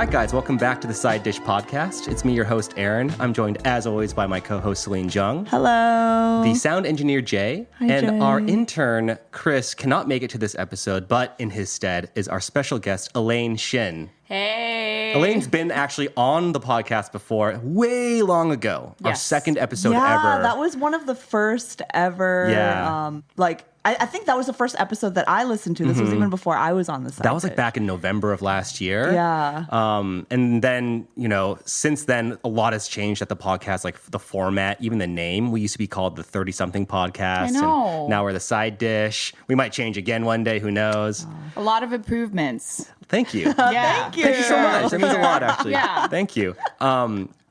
right, guys, welcome back to the Side Dish Podcast. It's me, your host, Aaron. I'm joined, as always, by my co-host, Elaine Shin. Hello. The sound engineer, Jay. Hi, and Jay. our intern, Chris, cannot make it to this episode, but in his stead is our special guest, Elaine Shin. Hey. Elaine's been actually on the podcast before, way long ago. Our second episode ever. Yeah, that was one of the first ever. Yeah. I think that was the first episode that I listened to. This was even before I was on the side. That was like back in November of last year. Yeah. And then, since then, a lot has changed at the podcast, like the format, even the name. We used to be called the 30-something podcast. I know. And now we're the Side Dish. We might change again one day. Who knows? A lot of improvements. Thank you. Yeah. Thank you. Thank you so much. That means a lot, actually. Yeah. Thank you.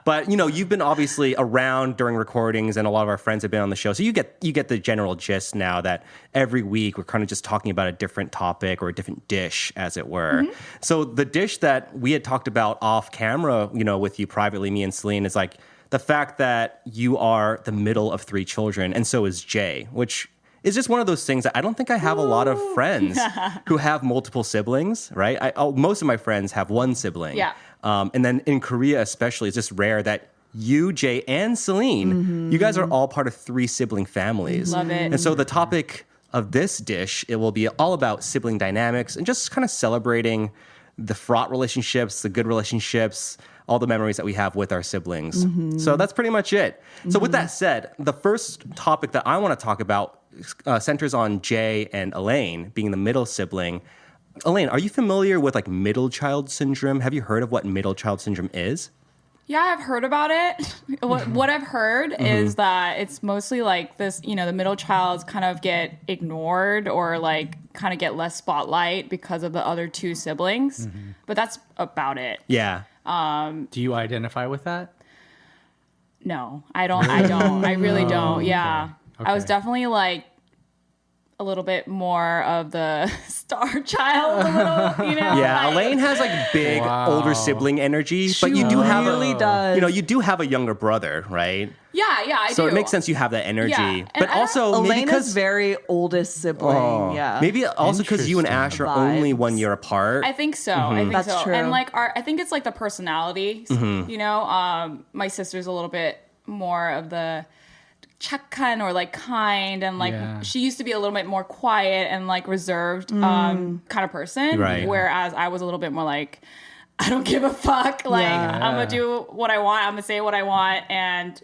But you've been obviously around during recordings, and a lot of our friends have been on the show. So you get the general gist now that every week we're kind of just talking about a different topic or a different dish, as it were. Mm-hmm. So the dish that we had talked about off camera, with you privately, me and Celine, is like the fact that you are the middle of three children, and so is Jay, which is just one of those things that I don't think I have a lot of friends who have multiple siblings, right? Most of my friends have one sibling. Yeah. And then in Korea especially, it's just rare that you, Jay, and Celine, you guys are all part of three sibling families. Love it. And so the topic of this dish, it will be all about sibling dynamics and just kind of celebrating the fraught relationships, the good relationships, all the memories that we have with our siblings. So that's pretty much it. So with that said, the first topic that I want to talk about centers on Jay and Elaine being the middle sibling. Elaine, are you familiar with like middle child syndrome? Have you heard of what middle child syndrome is? Yeah, I've heard about it. What I've heard is that it's mostly like this, the middle childs kind of get ignored or like kind of get less spotlight because of the other two siblings. But that's about it. Yeah. Do you identify with that? No, I don't. I really don't. Yeah. Okay. I was definitely like a little bit more of the star child, Yeah, like, Elaine has like big older sibling energy, but you do have really does. you do have a younger brother, right? Yeah, I do. So it makes sense you have that energy. Yeah, But and also maybe Elena's because very oldest sibling. Yeah. maybe also because you and Ash are only 1 year apart. I think so. I think That's so. true. And like I think it's like the personalities. My sister's a little bit more of the 착한 or like kind, and like she used to be a little bit more quiet and like reserved kind of person. Right. Whereas I was a little bit more like, I don't give a fuck. Like I'm gonna do what I want. I'm gonna say what I want, and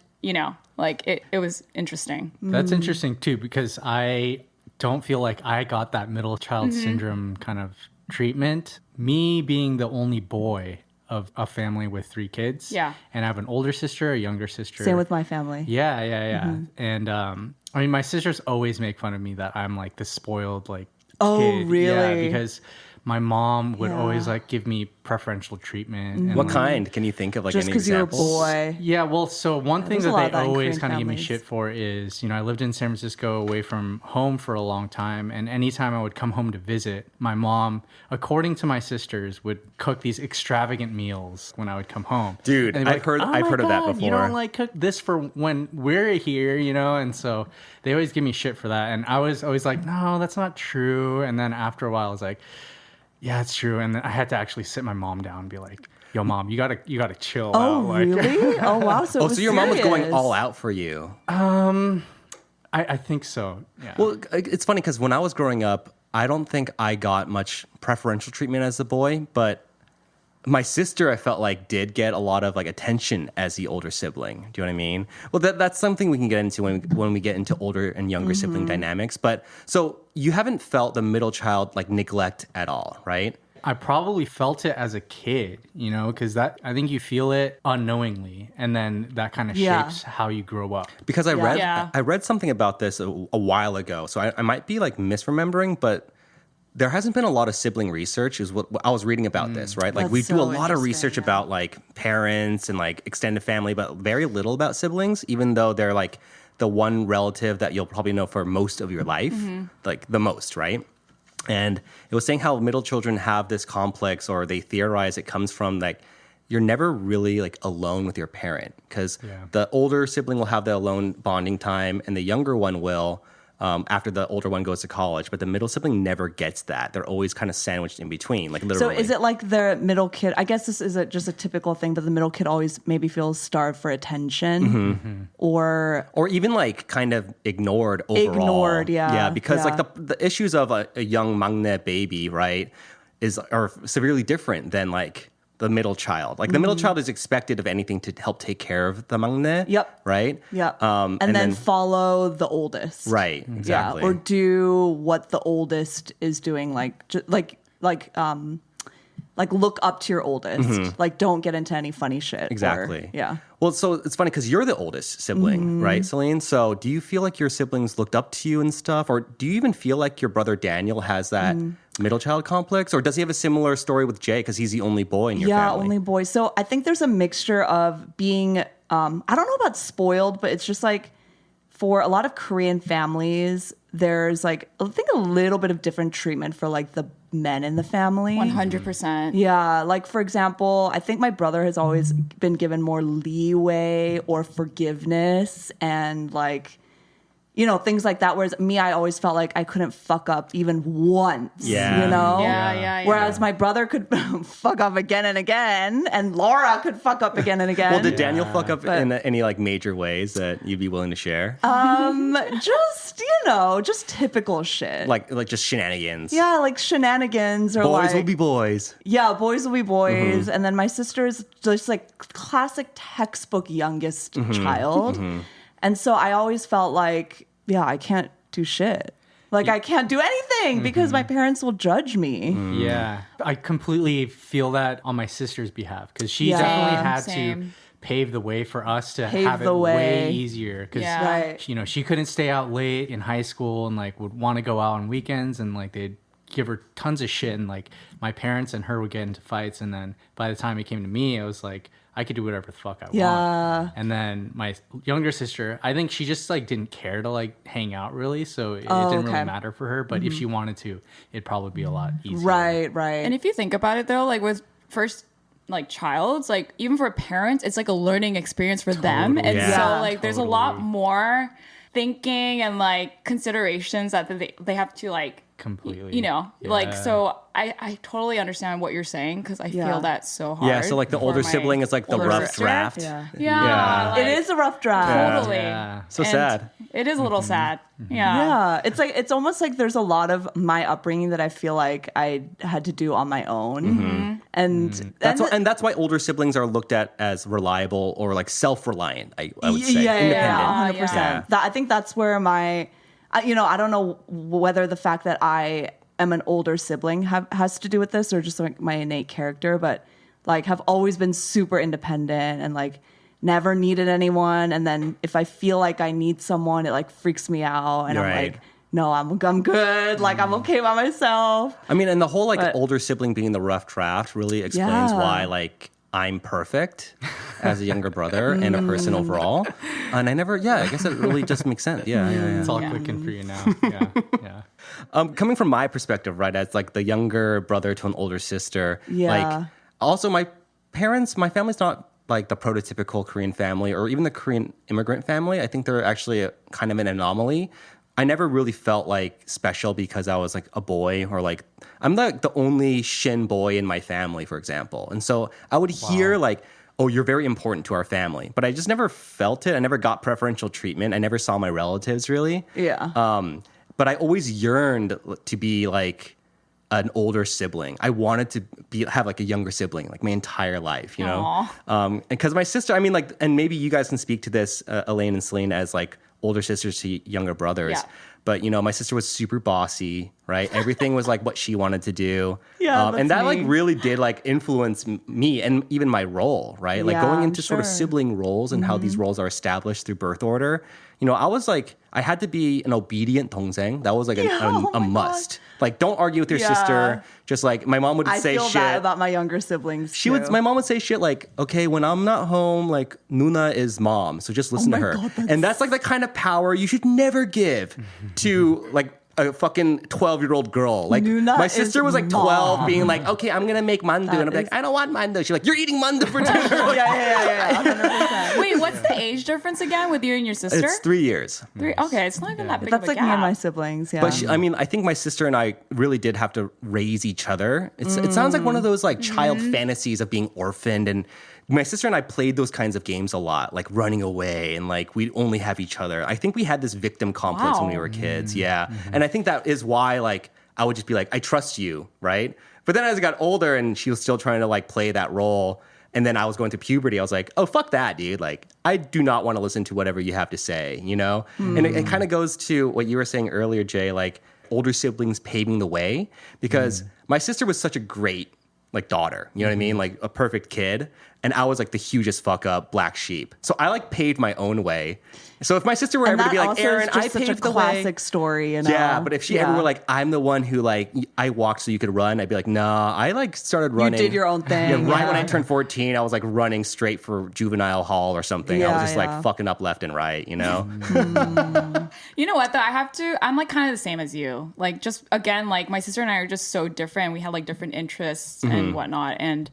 like it was interesting. That's interesting too, because I don't feel like I got that middle child syndrome kind of treatment. Me being the only boy of a family with three kids. Yeah. And I have an older sister, a younger sister. Same with my family. Yeah. And I mean, my sisters always make fun of me that I'm like the spoiled like Oh, kid. really? Yeah, because my mom would always like give me preferential treatment. And, What like, kind? Can you think of like Just any because you're a examples? boy. Yeah, well, so one thing there's a that lot they of that in always Korean kind of give me families. shit for is, I lived in San Francisco away from home for a long time. And anytime I would come home to visit, my mom, according to my sisters, would cook these extravagant meals when I would come home. Dude, And they'd be I've heard "Oh of my that God, before. You don't like cook this for when we're here, And so they always give me shit for that. And I was always like, no, that's not true. And then after a while, I was like, yeah, it's true. And then I had to actually sit my mom down and be like, yo, mom, you gotta chill Oh, out. Like, really? Oh, wow. So, it was So your mom was going serious. all out for you. I think so. Yeah. Well, it's funny because when I was growing up, I don't think I got much preferential treatment as a boy, but my sister, I felt like, did get a lot of like attention as the older sibling. Do you know what I mean? Well, that's something we can get into when we get into older and younger sibling dynamics. But so you haven't felt the middle child like neglect at all, right? I probably felt it as a kid, because I think you feel it unknowingly, and then that kind of shapes how you grow up. Because I Yeah. read something about this a while ago, so I might be like misremembering, but there hasn't been a lot of sibling research is what I was reading about this, right? Like That's we do a so lot of interesting, research about like parents and like extended family, but very little about siblings, even though they're like the one relative that you'll probably know for most of your life, like the most, right? And it was saying how middle children have this complex, or they theorize it comes from like you're never really like alone with your parent, because the older sibling will have the alone bonding time and the younger one will. after the older one goes to college, but the middle sibling never gets that. They're always kind of sandwiched in between, like literally. So is it like the middle kid? I guess this is just a typical thing, but the middle kid always maybe feels starved for attention, or even like kind of ignored overall. Ignored, yeah. Because like the issues of a young maknae baby, right, are severely different than like the middle child. Like the middle child is expected of anything to help take care of the maknae. Yep. Right. Yep. And then follow the oldest. Right. Exactly. Yeah. Or do what the oldest is doing, like look up to your oldest. Like don't get into any funny shit. Exactly. Yeah. Well, so it's funny because you're the oldest sibling, right, Celine? So do you feel like your siblings looked up to you and stuff? Or do you even feel like your brother Daniel has that middle child complex? Or does he have a similar story with Jay because he's the only boy in your family? Yeah, only boy. So I think there's a mixture of being, I don't know about spoiled, but it's just like for a lot of Korean families, there's like, I think a little bit of different treatment for like the men in the family. 100%. Yeah, like for example, I think my brother has always been given more leeway or forgiveness and like, you know, things like that. Whereas me, I always felt like I couldn't fuck up even once, Yeah. you know? Yeah. Whereas my brother could fuck up again and again, and Laura could fuck up again and again. Well, did Daniel fuck up in any like major ways that you'd be willing to share? Just, you know, just typical shit. like just shenanigans. Yeah, like shenanigans or Boys like... will be boys. Yeah, boys will be boys. And then my sister's just like classic textbook youngest child. And so I always felt like, yeah, I can't do shit. Like I can't do anything because my parents will judge me. Yeah. I completely feel that on my sister's behalf because she Yeah. definitely had Same. to pave the way for us to Pave have it the way. way easier because Yeah. Right. you know she couldn't stay out late in high school and like would want to go out on weekends and like they'd give her tons of shit and like my parents and her would get into fights and then by the time it came to me it was like I could do whatever the fuck I Yeah. want. And then my younger sister, I think she just like didn't care to like hang out really, so it didn't really okay. matter for her. But if she wanted to, it'd probably be a lot easier. Right. And if you think about it though, like with first like childs, like even for parents, it's like a learning experience for them. And Yeah. so like there's a lot more thinking and like considerations that they have to like Completely. you know, like, Yeah. so I totally understand what you're saying because I feel that so hard. Yeah, so like the for older my sibling is like the older rough sister. draft. Yeah. Yeah. like, It is a rough draft. totally. Yeah. So And sad. It is a little sad. Yeah. Yeah, it's like it's almost like there's a lot of my upbringing that I feel like I had to do on my own, and That's why older siblings are looked at as reliable or like self-reliant. I would say yeah, independent. 100%. Yeah. I think that's where my, you know, I don't know whether the fact that I am an older sibling has to do with this or just like my innate character, but like have always been super independent and like never needed anyone. And then if I feel like I need someone, it like freaks me out, and I'm Right. like, no, I'm good. Like I'm okay by myself. I mean, and the whole like But- older sibling being the rough draft really explains Yeah. why like I'm perfect as a younger brother and a person overall. And I guess it really just makes sense. Yeah. It's all clicking for you now. Yeah. Coming from my perspective, right, as like the younger brother to an older sister, Yeah. like also my family's not like the prototypical Korean family or even the Korean immigrant family. I think they're actually kind of an anomaly. I never really felt like special because I was like a boy or like I'm like the only Shin boy in my family, for example. And so I would hear like, oh, you're very important to our family. But I just never felt it. I never got preferential treatment. I never saw my relatives really. Yeah. But I always yearned to be like an older sibling. I wanted to have like a younger sibling like my entire life, you know? Because my sister, I mean like, and maybe you guys can speak to this, Elaine and Celine, as like older sisters to younger brothers. Yeah. But, you know, my sister was super bossy, right? Everything was like what she wanted to do. Yeah, and that that's like me. really did like influence me and even my role, right? Like Yeah, going I'm into sort of sure. sibling roles and how these roles are established through birth order. You know, I had to be an obedient 동생. That was like Oh a my must. Like, don't argue with your Yeah. sister. Just like my mom would I say feel shit. that about my younger siblings. My mom would say shit like, okay, when I'm not home, like Nuna is mom, so just listen to my her. God, and that's like the kind of power you should never give to like a fucking 12-year-old girl. Like Nuna my sister is was like 12 mom. being like, okay, I'm gonna make mandu. And I'm like, I don't want mandu. She's like, you're eating mandu for dinner. yeah. 100%. Wait, what's the age difference again with you and your sister? It's 3 years. Okay, it's not even that big That's of a like gap. me and my siblings. Yeah. But I mean, I think my sister and I really did have to raise each other. It sounds like one of those like child fantasies of being orphaned. And my sister and I played those kinds of games a lot, like running away and like we'd only have each other. I think we had this victim complex when we were kids. Yeah. And I think that is why like I would just be like, I trust you, right? But then as I got older and she was still trying to like play that role, and then I was going through puberty, I was like, oh, fuck that, dude. Like, I do not want to listen to whatever you have to say, you know? And it kind of goes to what you were saying earlier, Jay, like older siblings paving the way, because my sister was such a great like daughter, you know what I mean? Like a perfect kid. And I was like the hugest fuck up black sheep. So I like paved my own way. So if my sister were and ever to be like, also Aaron, is just I such paved a the classic way. story, you know? Yeah, but if she ever were like, I'm the one who like, I walked so you could run, I'd be like, nah, I like started running. did your own thing, Yeah, right yeah. when I turned 14, I was like running straight for juvenile hall or something. I was Yeah, just like fucking up left and right, you know? You know what though? I'm like kind of the same as you. Like just again, like my sister and I are just so different. We have like different interests and whatnot. And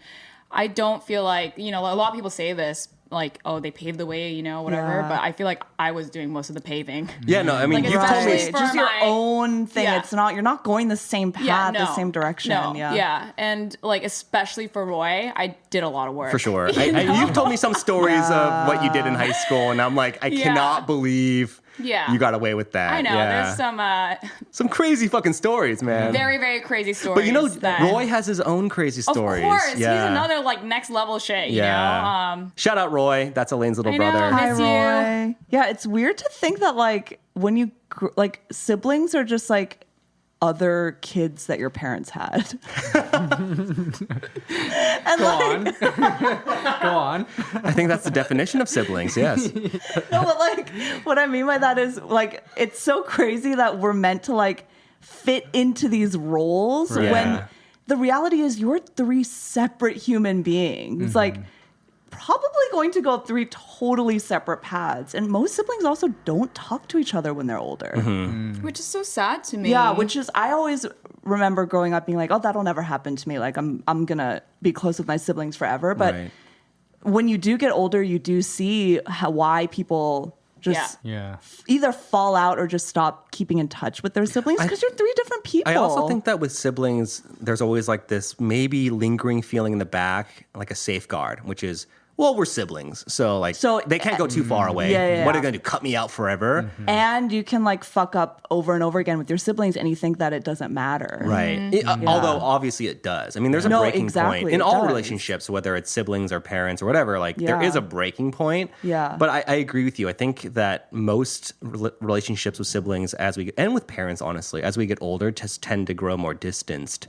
I don't feel like, you know, a lot of people say this, like, oh, they paved the way, you know, whatever. Yeah. But I feel like I was doing most of the paving. Yeah, no, I mean, Like, you've told especially me. It's just your my- own thing. Yeah. It's not, you're not going the same path, the same direction. No, Yeah. and like especially for Roy, I did a lot of work For sure. You've told me some stories of what you did in high school, and I'm like, I cannot believe you got away with that. I know there's some crazy fucking stories, man. very very crazy stories. But you know, that, Roy has his own crazy stories. Of course, yeah. he's another like next level shit. You know. Shout out Roy. That's Elaine's little I know. brother. Hi, Miss you. Roy. Yeah, it's weird to think that like when you like siblings are just like other kids that your parents had. And Go on. Go on. I think that's the definition of siblings. Yes. No, but like what I mean by that is like it's so crazy that we're meant to like fit into these roles Yeah. when the reality is you're three separate human beings. Like probably going to go three totally separate paths. And most siblings also don't talk to each other when they're older. Which is so sad to me. Yeah, which is I always remember growing up being like, oh, that'll never happen to me. Like I'm gonna be close with my siblings forever. But Right. when you do get older, you do see why people just Yeah. either fall out or just stop keeping in touch with their siblings because you're three different people. I also think that with siblings, there's always like this maybe lingering feeling in the back, like a safeguard, which is, well, we're siblings. So like So- they can't go too far away. Yeah. What are they going to do? Cut me out forever? and you can like fuck up over and over again with your siblings and you think that it doesn't matter. Right. Although obviously it does. I mean, there's a No, breaking exactly, point in it all does. relationships, whether it's siblings or parents or whatever. Like there Yeah. is a breaking point. Yeah. But I agree with you. I think that most relationships with siblings, and with parents, honestly, as we get older, just tend to grow more distanced.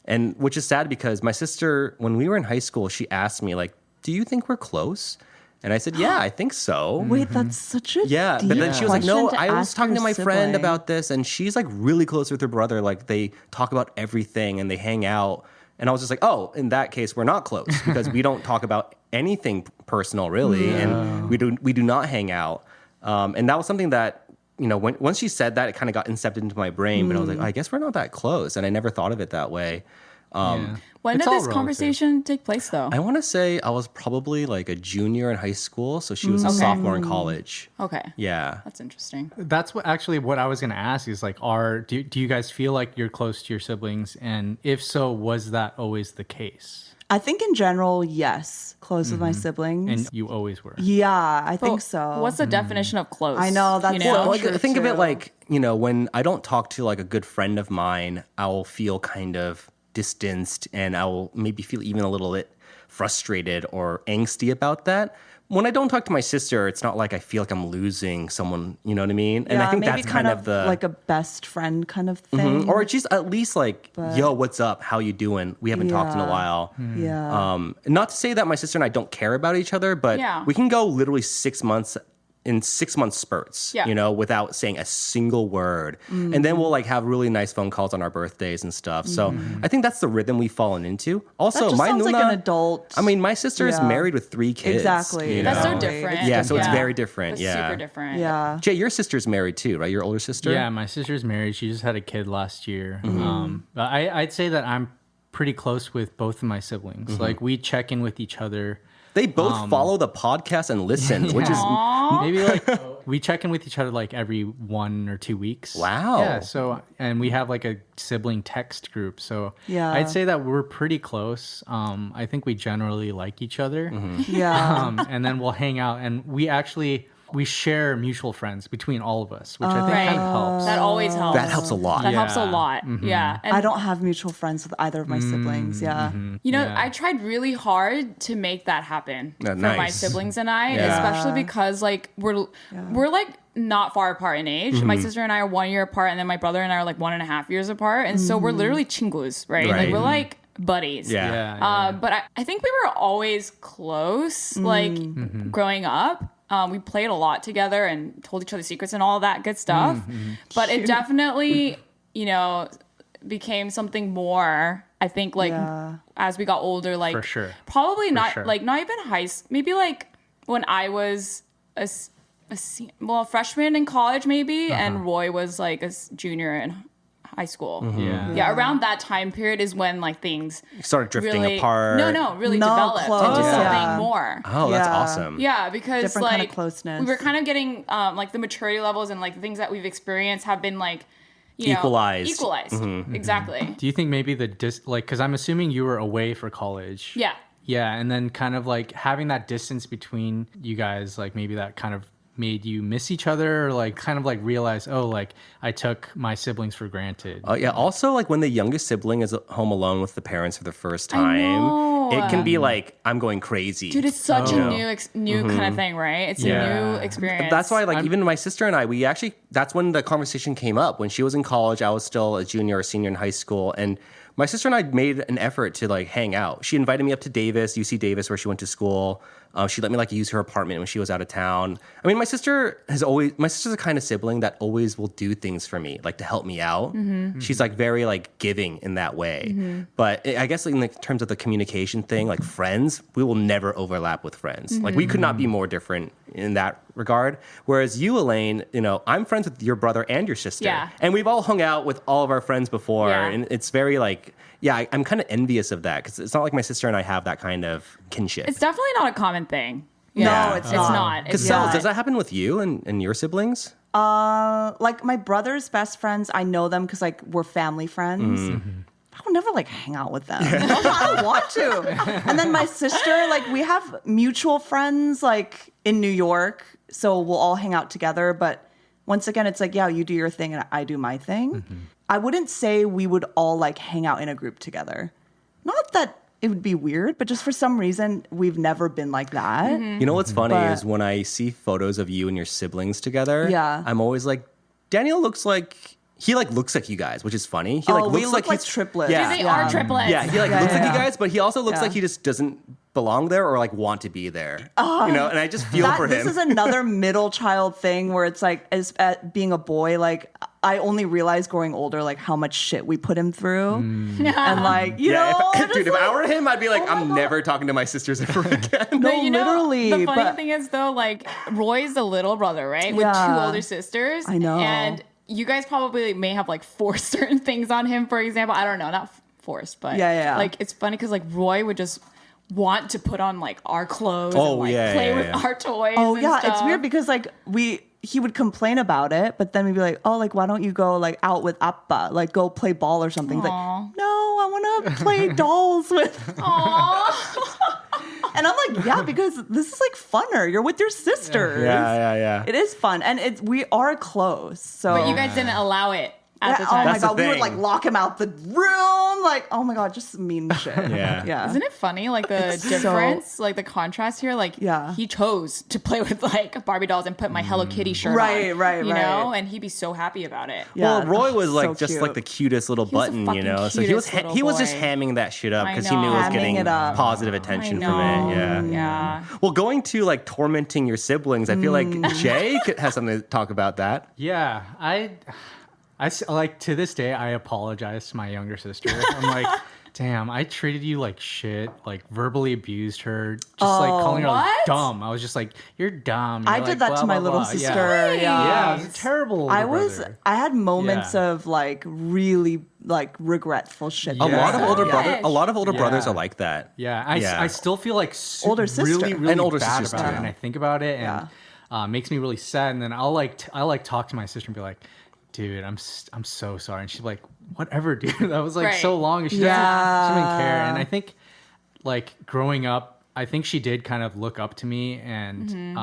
And which is sad because my sister, when we were in high school, she asked me like, "Do you think we're close?" And I said, "Yeah, I think so." Wait, that's such a Yeah, deep but then she was like, "No, question I was ask talking to your my friend sibling." about this, and she's like really close with her brother. Like they talk about everything and they hang out." And I was just like, "Oh, in that case, we're not close because we don't talk about anything personal, really, and we do not hang out." And that was something that, you know, once she said that, it kind of got incepted into my brain. But I was like, I guess we're not that close, and I never thought of it that way. Yeah. When It's did all this relative. conversation take place, though? I want to say I was probably like a junior in high school, so she was a sophomore in college. Okay. Yeah. That's interesting. That's what I was going to ask is like, do you guys feel like you're close to your siblings? And if so, was that always the case? I think in general, yes, close with my siblings. And you always were. Yeah, I think so. What's the definition of close? I know, that's you know? so Well, true, think of it too. like, you know, when I don't talk to like a good friend of mine, I'll feel kind of distanced and I will maybe feel even a little bit frustrated or angsty about that. When I don't talk to my sister, it's not like I feel like I'm losing someone, you know what I mean? And I think maybe that's kind of the like a best friend kind of thing. or just at least like, yo, what's up? How you doing? We haven't talked in a Yeah. while. Yeah. Not to say that my sister and I don't care about each other, but Yeah. we can go literally 6 months in 6 month spurts, Yeah. you know, without saying a single word. And then we'll like have really nice phone calls on our birthdays and stuff. So I think that's the rhythm we've fallen into. Also, That just my sounds like Nuna, an adult. I mean, my sister is Yeah. married with 3 kids. Exactly. you That's so know? different. Yeah, so it's very different. That's Yeah. super different. Yeah. Jay, your sister's married too, right? Your older sister? Yeah, my sister's married. She just had a kid last year. But I'd say that I'm pretty close with both of my siblings. Like we check in with each other. They both follow the podcast and listen, which is Maybe like we check in with each other like every 1 or 2 weeks. Wow. Yeah. So and we have like a sibling text group. So Yeah. I'd say that we're pretty close. I think we generally like each other. Yeah. And then we'll hang out, and we share mutual friends between all of us, which I think Right. kind of helps. That always helps. that helps a lot. That Yeah. helps a lot. Yeah. And I don't have mutual friends with either of my siblings. Yeah. you know, Yeah. I tried really hard to make that happen Yeah, for my nice. siblings and I, Yeah. especially because like we're like not far apart in age. My sister and I are 1 year apart, and then my brother and I are like 1.5 years apart, and so we're literally chingus, right? Right. Like we're like buddies. Yeah. But I think we were always close, like growing up. We played a lot together and told each other secrets and all that good stuff. But it definitely, you know, became something more. I think like Yeah. as we got older, like For sure. probably not sure. like not even maybe like when I was a freshman in college maybe, and Roy was like a junior in high school. Yeah, around that time period is when like things Started drifting really, apart. really No, developed close, into something yeah. more. Oh, that's Yeah. awesome. Yeah, because Different like kind of closeness. we were kind of getting like the maturity levels and like the things that we've experienced have been like you know, Equalized. Exactly. Do you think maybe because I'm assuming you were away for college? Yeah. Yeah, and then kind of like having that distance between you guys, like maybe that kind of made you miss each other, or like kind of like realize, oh, like I took my siblings for granted. Oh yeah. Also, like when the youngest sibling is home alone with the parents for the first I time, know. it can be like I'm going crazy. Dude, it's such Oh. a new kind of thing, right? It's a Yeah. new experience. That's why, like, even my sister and I, that's when the conversation came up. When she was in college, I was still a junior or senior in high school. And my sister and I made an effort to, like, hang out. She invited me up to Davis, UC Davis, where she went to school. She let me, like, use her apartment when she was out of town. I mean, my sister's the kind of sibling that always will do things for me, like, to help me out. She's, like, very, like, giving in that way. But I guess, like, in terms of the communication thing, like, friends, we will never overlap with friends. Like, we could not be more different in that regard. Whereas you, Elaine, you know, I'm friends with your brother and your sister. Yeah. And we've all hung out with all of our friends before. Yeah. And it's very, like, yeah, I'm kind of envious of that because it's not like my sister and I have that kind of kinship. It's definitely not a common thing. No, it's It's not. not. Because It's Sels, not. does that happen with you and your siblings? Like my brother's best friends, I know them because like we're family friends. I would never like hang out with them. I don't want to. And then my sister, like we have mutual friends like in New York, so we'll all hang out together. But once again, it's like, yeah, you do your thing and I do my thing. I wouldn't say we would all like hang out in a group together. Not that it would be weird, but just for some reason, we've never been like that. You know what's funny But- is when I see photos of you and your siblings together, Yeah. I'm always like, Daniel looks like you guys, which is funny. He We look like he's- triplets. Yeah. They are triplets. Yeah, he like Yeah, looks like yeah. you guys, but he also looks Yeah. like he just doesn't belong there or like want to be there. You know, and I just feel for This him. is another middle child thing where it's like, as being a boy, like I only realized growing older, like how much shit we put him through, and like you know, Dude, if just I like- were him, I'd be like, Oh my I'm God. never talking to my sisters ever again. No, But you know, literally, the funny but- thing is though, like Roy's the little brother, right? With Yeah. two older sisters. I know. And you guys probably may have like forced certain things on him, for example. I don't know, not forced, but Yeah. like it's funny because like Roy would just want to put on like our clothes Oh, and like yeah, play yeah, with yeah. our toys. Oh and yeah, stuff. it's weird because like he would complain about it, but then we'd be like, oh, like why don't you go like out with Appa, like go play ball or something? He's like, Aw. no, I want to play dolls with. Aw. And I'm like, yeah, because this is like funner. You're with your sisters. Yeah. It is fun, and we are close. So But you guys didn't allow it at the Oh time. my That's the god, we would thing. like lock him out the room. Like, oh my god, just mean shit. Yeah. Yeah. Isn't it funny, like the It's so- difference, like the contrast here? Like, Yeah. he chose to play with like Barbie dolls and put my Hello Kitty shirt on, Right, you know, right. and he'd be so happy about it. Yeah. Well, Roy was like So just cute. like the cutest little was the button, you fucking know. So cutest little he was just boy. hamming that shit up I because he knew it was know. getting Hamming it up. positive I attention know. from it. Yeah. Yeah. Well, going to like tormenting your siblings, I feel like Jay has something to talk about that. Yeah, like to this day, I apologize to my younger sister. I'm like, damn, I treated you like shit, like verbally abused her, just like calling her like, What? dumb. I was just like, you're dumb. I You're did like, that blah, to my blah, little blah. sister. Yeah. Yeah. Yeah, it was a terrible. older brother. I had moments Yeah. of like really like regretful shit. A Yeah. lot of older Gosh. brothers, a lot of older brothers Yeah. are like that. Yeah, Yeah. I still feel like Older sister. really, really And older bad sisters, about it, too. and I think about it, and makes me really sad. And then I'll talk to my sister and be like, "Dude, I'm so sorry," and she's like, "Whatever, dude." That was like Right. so long, and she doesn't care. And I think like growing up, I think she did kind of look up to me, and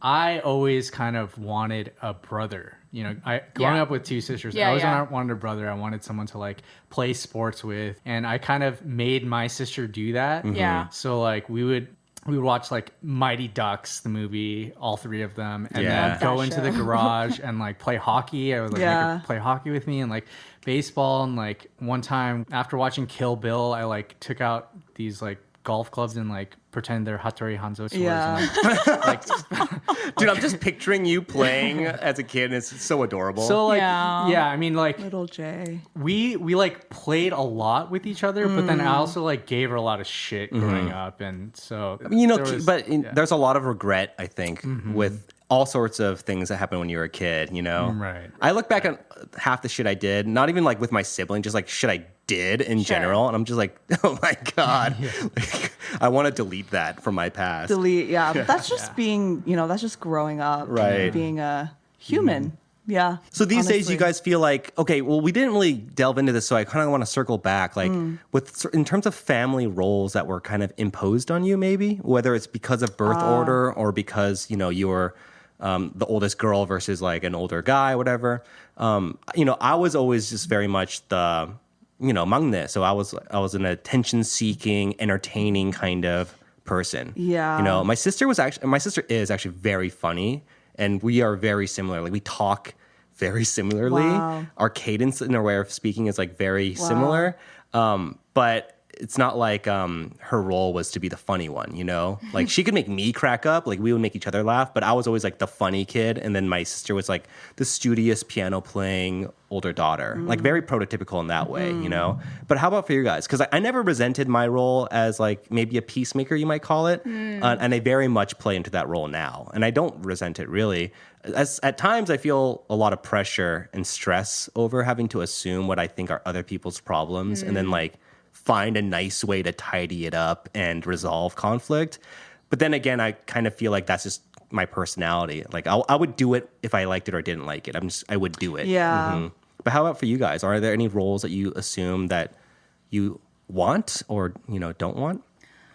I always kind of wanted a brother. You know, growing Yeah. up with two sisters, Yeah, I always yeah. wanted a brother. I wanted someone to like play sports with, and I kind of made my sister do that. Yeah. So like we would watch like Mighty Ducks, the movie, all three of them, and Yeah. then go That into the show. garage and like play hockey. I would like make Yeah. her play hockey with me, and like baseball. And like one time after watching Kill Bill, I like took out these like golf clubs and like pretend they're Hattori Hanzo swords. Yeah. And, like, Dude, I'm just picturing you playing as a kid, and it's so adorable. so like Yeah. I mean like Little Jay. we like played a lot with each other, but then I also like gave her a lot of shit growing up, and so you know, there was- there's a lot of regret, I think, with all sorts of things that happen when you were a kid, you know? Right. I look back on half the shit I did, not even like with my sibling, just like shit I did in Sure. general. And I'm just like, oh my God. Like, I want to delete that from my past. Delete. Yeah. But that's just being, that's just growing up. Right. Being a human. Yeah. So these days, you honestly. guys feel like, okay, well, we didn't really delve into this, so I kind of want to circle back, like in terms of family roles that were kind of imposed on you, maybe whether it's because of birth order or because you're the oldest girl versus like an older guy, whatever. I was always just very much the 막내, so I was an attention-seeking, entertaining kind of person. Yeah. My sister is actually very funny. And we are very similar. Like we talk very similarly. Wow. Our cadence and our way of speaking is like very similar. But it's not like her role was to be the funny one, Like she could make me crack up. Like we would make each other laugh. But I was always like the funny kid. And then my sister was like the studious piano playing older daughter. Like very prototypical in that way, But how about for you guys? Because I never resented my role as like maybe a peacemaker, you might call it. And I very much play into that role now. And I don't resent it really. At times I feel a lot of pressure and stress over having to assume what I think are other people's problems and then like find a nice way to tidy it up and resolve conflict. But then again, I kind of feel like that's just my personality. Like I would do it if I liked it or didn't like it. I would do it. Yeah. But how about for you guys? Are there any roles that you assume that you want or, don't want?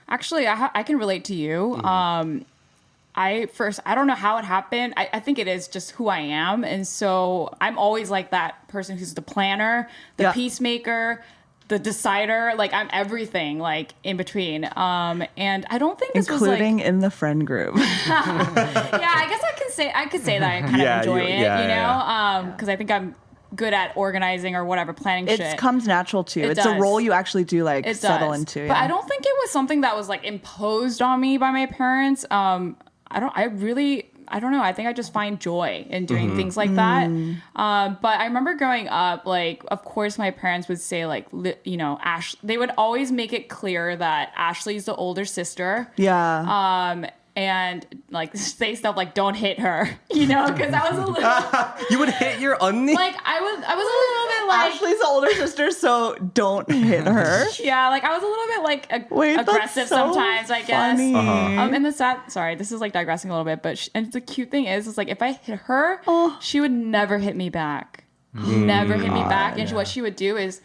Actually, I can relate to you. I don't know how it happened. I think it is just who I am. And so I'm always like that person who's the planner, the peacemaker, the decider. Like I'm everything like in between. And I don't think this Including was like, in the friend group. yeah, I guess I could say that I kind of enjoy it, because I think I'm good at organizing or whatever, planning shit. It comes natural too. It It's a does. role you actually do like It settle does. into. But yeah. I don't think it was something that was like imposed on me by my parents. I don't know. I think I just find joy in doing things like that. But I remember growing up, like, of course, my parents would say, like, Ash. They would always make it clear that Ashley's the older sister. Yeah. And like say stuff like, "Don't hit her," because I was a little You would hit your onni? like I was a little bit like. Ashley's the older sister, so don't hit her. Yeah, like I was a little bit like Wait, that's aggressive so sometimes, I guess. funny. And the sorry, this is like digressing a little bit, but and the cute thing is like if I hit her, she would never hit me back. Never hit me back. And what she would do is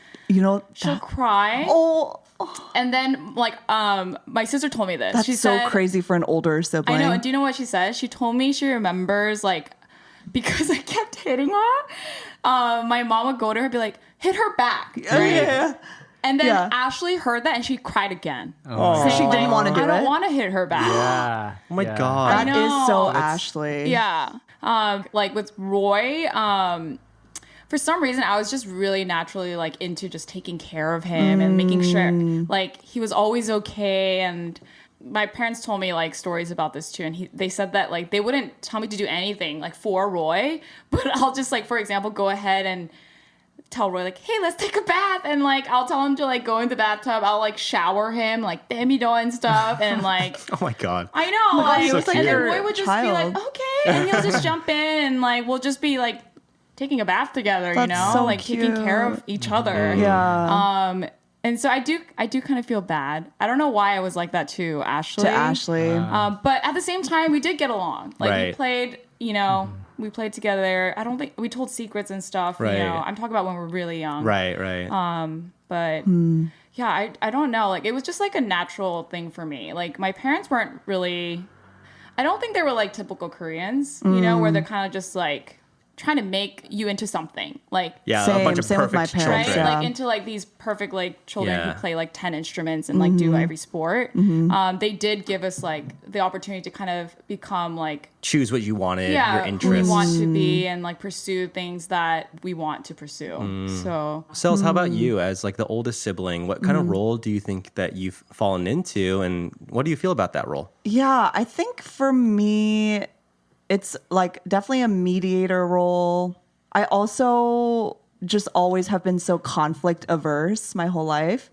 she'll cry. Oh, And then like my sister told me this. that's She so said, crazy for an older sibling. I know. And do you know what she said? She told me she remembers like because I kept hitting her. my mom would go to her and be like, hit her back. Yeah. And then Yeah. Ashley heard that and she cried again. So she didn't want to do I it. don't want to hit her back. Yeah. Oh my yeah. God. That is so know. Ashley. Yeah. Like with Roy, for some reason I was just really naturally like into just taking care of him and making sure like he was always okay. And my parents told me like stories about this too, and they said that like they wouldn't tell me to do anything like for Roy, but I'll just like, for example, go ahead and tell Roy like, hey, let's take a bath, and like I'll tell him to like go in the bathtub. I'll like shower him like demido and stuff, and like Oh my God. I know, like, so and cute. then Roy would just be like, Child. okay, and he'll just jump in, and like we'll just be like taking a bath together, you That's know, so like taking care cute. of each other. Yeah. And so I do kind of feel bad. I don't know why I was like that to Ashley. To Ashley. But at the same time, we did get along. Like we Right. played, you know, we played together. I don't think we told secrets and stuff. Right. You know, I'm talking about when we're really young. Right, right. But yeah, I don't know. Like it was just like a natural thing for me. Like my parents weren't really. I don't think they were like typical Koreans. You know, where they're kind of just like trying to make you into something. Like Yeah, Same- a bunch of same with perfect my children. parents, right? yeah. Like into like these perfect like children Yeah. who play like 10 instruments and like do every sport. They did give us like the opportunity to kind of become like Choose what you wanted, your who we interests. want to be and like pursue things that we want to pursue. So Sels, how about you as like the oldest sibling? What kind of role do you think that you've fallen into, and what do you feel about that role? Yeah, I think for me, it's like definitely a mediator role. I also just always have been so conflict averse my whole life.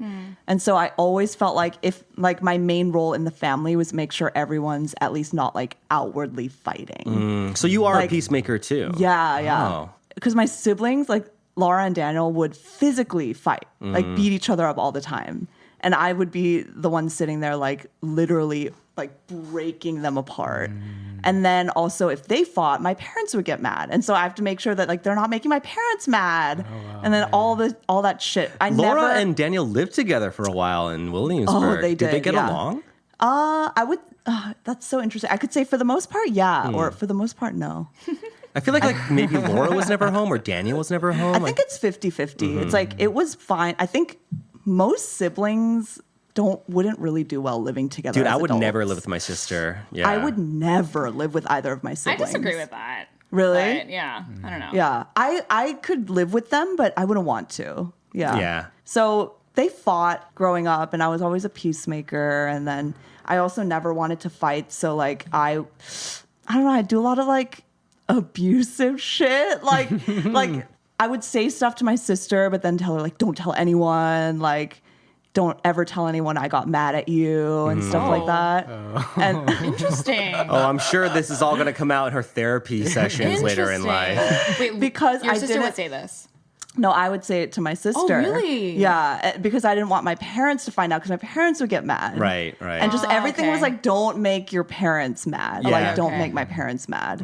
And so I always felt like if like my main role in the family was make sure everyone's at least not like outwardly fighting. So you are a Like- peacemaker too. Yeah, yeah. Oh. Because my siblings, like Laura and Daniel, would physically fight, like beat each other up all the time. And I would be the one sitting there, like literally like breaking them apart. And then also, if they fought, my parents would get mad, and so I have to make sure that like they're not making my parents mad. And then all that shit. Laura and Daniel lived together for a while in Williamsburg. Oh, they Did they did, get yeah. along? I would. That's so interesting. I could say for the most part, yeah, or for the most part, no. I feel like maybe Laura was never home or Daniel was never home. I think it's 50-50. It's like it was fine. I think most siblings wouldn't really do well living together. Dude, as I would never adults. live with my sister. Yeah. I would never live with either of my I siblings. disagree with that. Really? But, yeah, I don't know. Yeah, I could live with them, but I wouldn't want to. Yeah. Yeah. So they fought growing up, and I was always a peacemaker. And then I also never wanted to fight. So like I don't know. I do a lot of like abusive shit. Like like I would say stuff to my sister, but then tell her like, don't tell anyone. Like, don't ever tell anyone I got mad at you and stuff like that. And Interesting. Oh, I'm sure this is all going to come out in her therapy sessions later in life. Wait, Because your I sister didn't- would say this. no, I would say it to my sister. really? Yeah, because I didn't want my parents to find out because my parents would get mad. Right, right. And just everything was okay. like, don't make your parents mad. Yeah. Like, don't Okay. make my parents mad.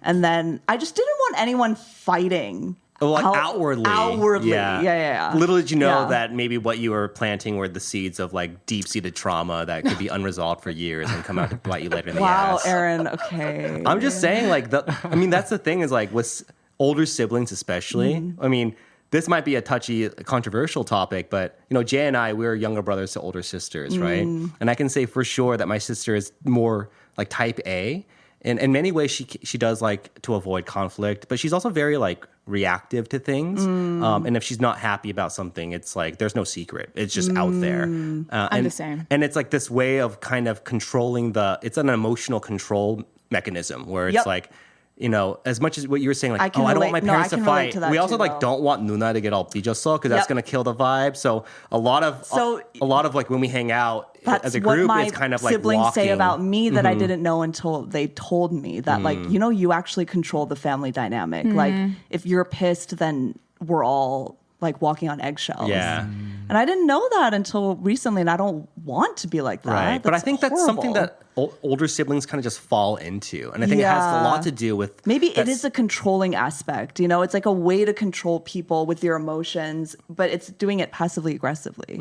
And then I just didn't want anyone fighting. Oh, like How- outwardly. Outwardly. Yeah. Little did you know Yeah. that maybe what you were planting were the seeds of like deep-seated trauma that could be unresolved for years and come out to bite you later in the Wow, ass. Aaron. Okay. I'm just saying, like, I mean, that's the thing is like with older siblings, especially. I mean, this might be a touchy, controversial topic, but you know, Jay and I, we're younger brothers to older sisters, right? And I can say for sure that my sister is more like type A. And in many ways, she does like to avoid conflict, but she's also very like reactive to things. And if she's not happy about something, it's like there's no secret; it's just out there. I'm the same. And it's like this way of kind of controlling it's an emotional control mechanism where it's Yep. like, you know, as much as what you were saying, like, I can I don't want my relate- no, I parents to can relate fight. to that We also too, like though. don't want Nuna to get all bijoso because that's Yep. going to kill the vibe. So a lot of like when we hang out That's as a what group, my it's kind of like siblings walking. say about me that I didn't know until they told me that, like, you know, you actually control the family dynamic. Like, if you're pissed, then we're all like walking on eggshells. Yeah. And I didn't know that until recently, and I don't want to be like that. Right. But I think that's something horrible. that older siblings kind of just fall into. And I think it has a Yeah. lot to do with Maybe it is a controlling aspect, you know, it's like a way to control people with your emotions, but it's doing it passively aggressively.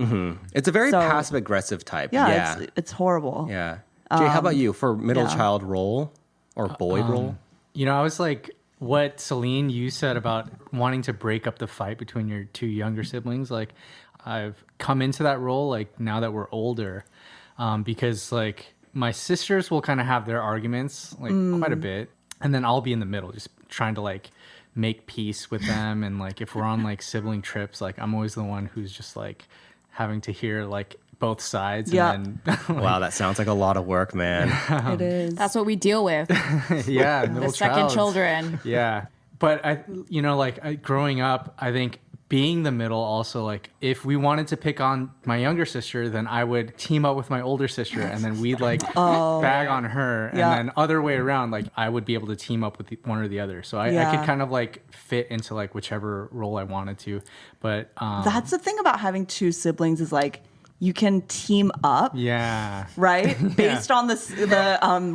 it's a very So- passive aggressive type. Yeah, Yeah. It's horrible. Yeah. Jay, how about you for middle yeah. child role or boy role? You know, I was like what Celine, you said about wanting to break up the fight between your two younger siblings, like I've come into that role like now that we're older, because like my sisters will kind of have their arguments like quite a bit, and then I'll be in the middle just trying to like make peace with them. And like if we're on like sibling trips, like I'm always the one who's just like having to hear like both sides. Yeah. And then, Wow, that sounds like a lot of work, man. It is. That's what we deal with. yeah, The middle second childs. children. Yeah. But growing up, I think being the middle also, like if we wanted to pick on my younger sister, then I would team up with my older sister and then we'd like bag on her. And Yeah. then other way around, like I would be able to team up with one or the other. So I Yeah. could kind of like fit into like whichever role I wanted to. But That's the thing about having two siblings is like you can team up, yeah. right? Based on the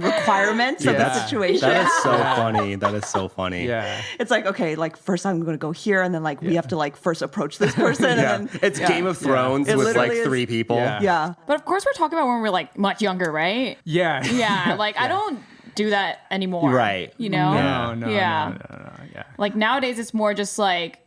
requirements of the Yeah. situation. That is so funny. That is so funny. Yeah. It's like, okay, like first I'm going to go here, and then like we have to like first approach this person. Yeah. And then, It's Game of Thrones It with like literally is- 3 people. Yeah. Yeah. But of course, we're talking about when we're like much younger, right? Yeah. Yeah. Like I don't do that anymore. Right. You know? No, Yeah. no. Yeah. Like nowadays, it's more just like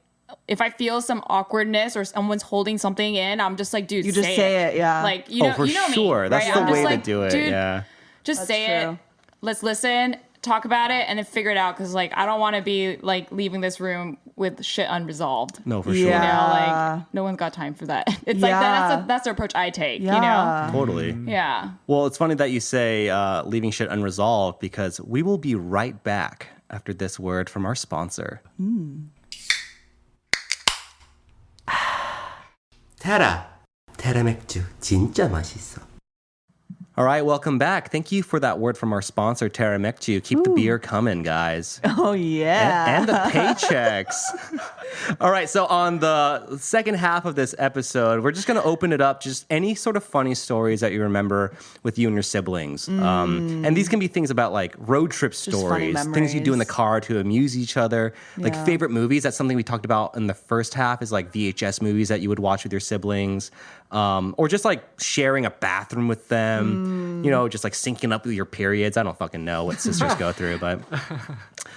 if I feel some awkwardness or someone's holding something in, I'm just like, dude, You just say it, yeah. Like you know, For you know sure. me, That's right? the I'm just way like, to do it. Dude, Yeah. just That's say true. it. Let's listen, talk about it, and then figure it out. Because like I don't want to be like leaving this room with shit unresolved. No, for You sure. Yeah. know, like no one's got time for that. It's like Yeah. that's the approach I take. Yeah. You know? Totally. Yeah. Well, it's funny that you say leaving shit unresolved because we will be right back after this word from our sponsor. 테라 맥주 진짜 맛있어. All right, welcome back. Thank you for that word from our sponsor, Terra Mekju. Keep the beer coming, guys. Oh yeah. And the paychecks. All right, so on the second half of this episode, we're just going to open it up, just any sort of funny stories that you remember with you and your siblings. And these can be things about like road trip funny stories, things you do in the memories. car to amuse each other, like Yeah. favorite movies. That's something we talked about in the first half is like VHS movies that you would watch with your siblings. Or just like sharing a bathroom with them, you know, just like syncing up with your periods. I don't fucking know what sisters go through, but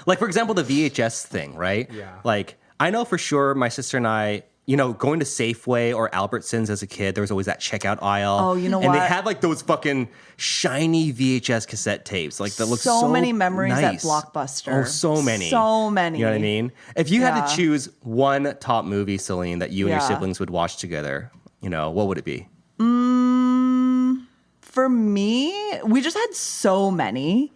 like, for example, the VHS thing, right? Yeah. Like, I know for sure my sister and I, you know, going to Safeway or Albertsons as a kid, there was always that checkout aisle. Oh, you know and they what? had like those fucking shiny VHS cassette tapes, like that look so many memories at nice. Blockbuster. Oh, so many. So many. You know what I mean? If you had Yeah. to choose one top movie, Celine, that you and your Yeah. siblings would watch together, you know, what would it be? For me, we just had so many.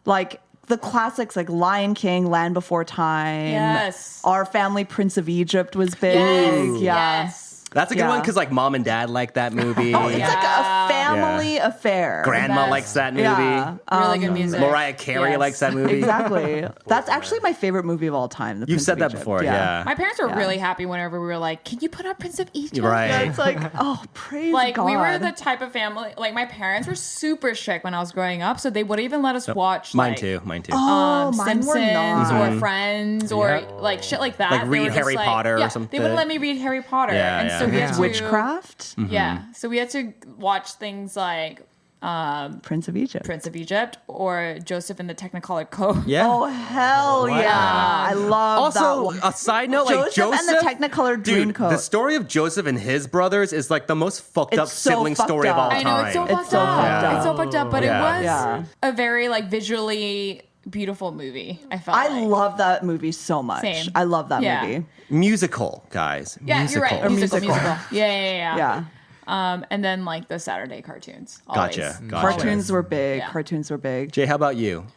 Like the classics like Lion King, Land Before Time. Yes. Our Family, Prince of Egypt was big. Yes. Yeah. Yes. That's a good Yeah. one because like mom and dad like that movie. It's like a family affair. Grandma best. likes that movie. Yeah. Really good music. Mariah Carey Yes. likes that movie. Exactly. That's actually my favorite movie of all time. The You've Prince said of that Egypt. before, yeah. My parents were Yeah. really happy whenever we were like, "Can you put on Prince of Egypt?" Right. Yeah, it's like, oh, praise Like God. we were the type of family. Like my parents were super strict when I was growing up, so they wouldn't even let us watch. Mine like, too. Mine too. Oh, mine were Simpsons not. or Friends or Yeah. like shit like that. Like They read were just Harry Potter or yeah, something. They wouldn't let me read Harry Potter, Yeah, and yeah. so we had to Witchcraft, Yeah, so we had to watch things like Prince of Egypt. Prince of Egypt or Joseph in the Technicolor Code. yeah. Oh hell yeah! I love that Also, one. a side note, like Joseph and the Technicolor dude, Dreamcoat. the story of Joseph and his brothers is like the most fucked It's up so sibling fucked story of all up. I know it's so time. fucked so up. fucked It's so up. fucked up, but Yeah. it was Yeah. a very like visually beautiful movie. I felt. I like. love that movie so much. Same. I love that Yeah. movie. Musical, guys. Yeah, musical. you're right. Musical. musical. Yeah. Yeah. And then like the Saturday cartoons. Always. Gotcha. Cartoons were big. Yeah. Cartoons were big. Jay, how about you?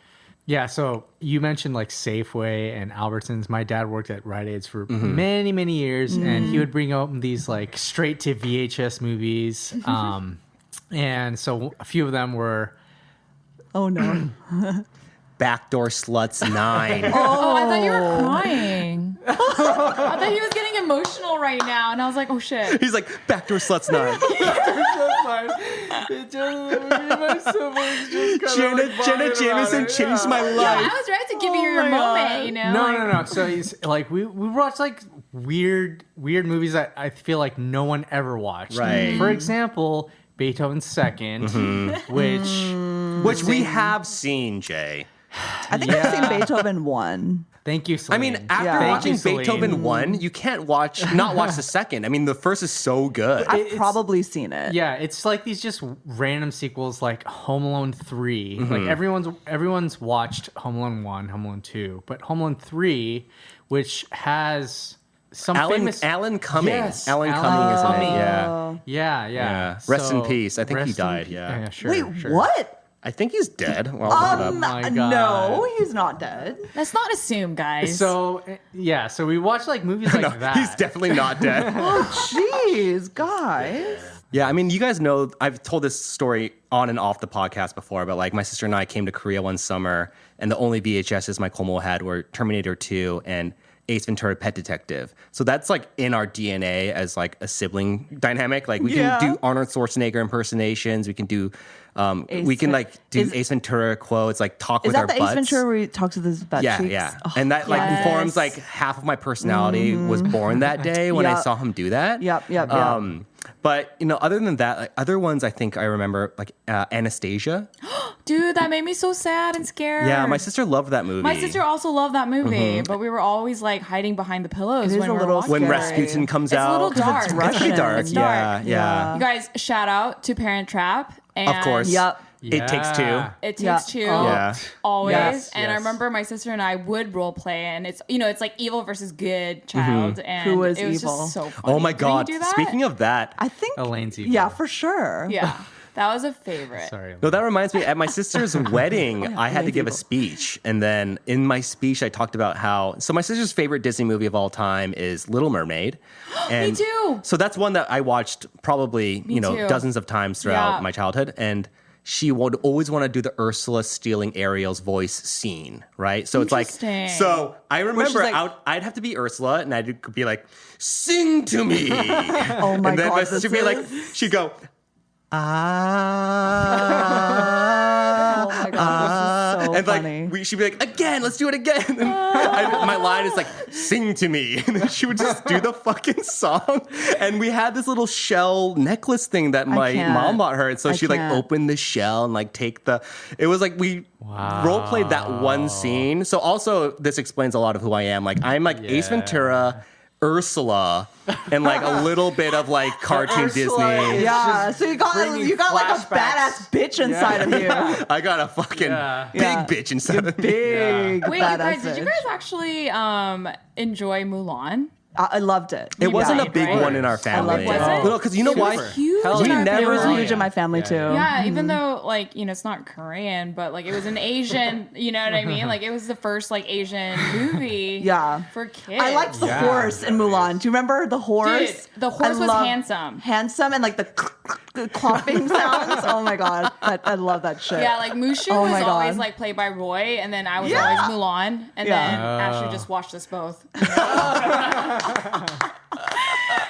Yeah, so you mentioned like Safeway and Albertsons. My dad worked at Rite Aids for many, many years, and he would bring out these like straight to VHS movies. And so a few of them were Oh no. Backdoor Sluts 9. Oh, I thought you were crying. I thought he was getting emotional right now, and I was like, oh shit. He's like, Backdoor Sluts 9. Jenna Jameson changed my Yeah, life. I was ready to give you your my moment, God. you know? No, like, no. So he's like we watched like weird movies that I feel like no one ever watched. Right. For example, Beethoven's Second, which Which we have seen, Jay. I think I've seen Beethoven 1. Thank you, I Celine. mean, after Yeah. watching Thank you, Celine. Beethoven 1, you can't not watch the second. I mean, the first is so good. I've probably seen it. Yeah, it's like these just random sequels like Home Alone 3. Mm-hmm. Like everyone's watched Home Alone 1, Home Alone 2, but Home Alone 3, which has some famous Alan Cumming. Yes, Alan Alan Cumming is in it. Cumming. Yeah. Yeah. Rest in peace. I think he rest in died, pe- yeah. sure. Wait, sure. what? I think he's dead. Well, I'll look it up. my God. No, he's not dead. Let's not assume, guys. So so we watch like movies like No, that. he's definitely not dead. Jeez, guys. Yeah, I mean, you guys know, I've told this story on and off the podcast before, but like my sister and I came to Korea one summer, and the only VHSs my Komo had were Terminator 2 and Ace Ventura: Pet Detective. So that's like in our DNA as like a sibling dynamic. Like we Yeah. can do Arnold Schwarzenegger impersonations. We can do, we can like do is- Ace Ventura quotes, like talk Is with that our the butts. Ace Ventura where he talks with his butt Yeah, cheeks? yeah. Oh, And that like yes. informs like half of my personality was born that day when I Yep. saw him do that. Yep. But you know, other than that, like, other ones I think I remember like Anastasia. dude, that made me so sad and scared. Yeah, my sister loved that movie. My sister also loved that movie, but we were always like hiding behind the pillows It is when a we were little watching when it. scary. Rasputin comes It's a out. little dark. It's It's pretty Russian. dark. It's dark. Yeah. You guys, shout out to Parent Trap. And Of course. Yep. It Takes Two. It Takes Yeah. Two. Yeah. Always. Yes, and I yes. remember my sister and I would role play, and it's it's like evil versus good child, and Who was it was evil? just so funny. Oh my Did God. you do that? Speaking of that, I think. Elaine's evil. Yeah, for sure. yeah, that was a favorite. Sorry. no, that reminds me. At my sister's wedding, I had to give a speech, and then in my speech, I talked about how. So my sister's favorite Disney movie of all time is Little Mermaid. And too. So that's one that I watched probably too. dozens of times throughout Yeah. my childhood, and she would always want to do the Ursula stealing Ariel's voice scene, right? So it's like, Interesting. so I remember like- I'd have to be Ursula, and I'd be like, "Sing to me." Oh my and then God, my this sister would be like, is- she'd go, Oh my God, this is so and funny. like she'd be like, "Again, let's do it again." And my line is like, "Sing to me," and then she would just do the fucking song. And we had this little shell necklace thing that my can't. mom bought her, and so I she like can't. opened the shell and like take the. It was like we role played that one scene. So also this explains a lot of who I am. Like I'm like Ace Ventura, Ursula, and like a little bit of like cartoon Ursula Disney. is Yeah, just so you got bringing like a flashbacks. badass bitch inside of you. I got a fucking Yeah. big Yeah. bitch inside of me. Big Wait, you badass guys, did you bitch. guys actually enjoy Mulan? I loved it. It wasn't a died, big right? one in our family. Was it? No, because you know It why? was huge. Hell in yeah. our It never- was family. huge in my family too. Yeah, even though like it's not Korean, but like it was an Asian. You know what I mean? Like it was the first like Asian movie. Yeah. for kids. I liked the Yeah. horse in Mulan. Do you remember the horse? Dude, the horse I was love- handsome. Handsome and like the clomping sounds. Oh my God. I love that shit. Yeah, like Mushu Oh was my always God. like played by Roy, and then I was Yeah. always Mulan, and Yeah. then Ashley just watched us both.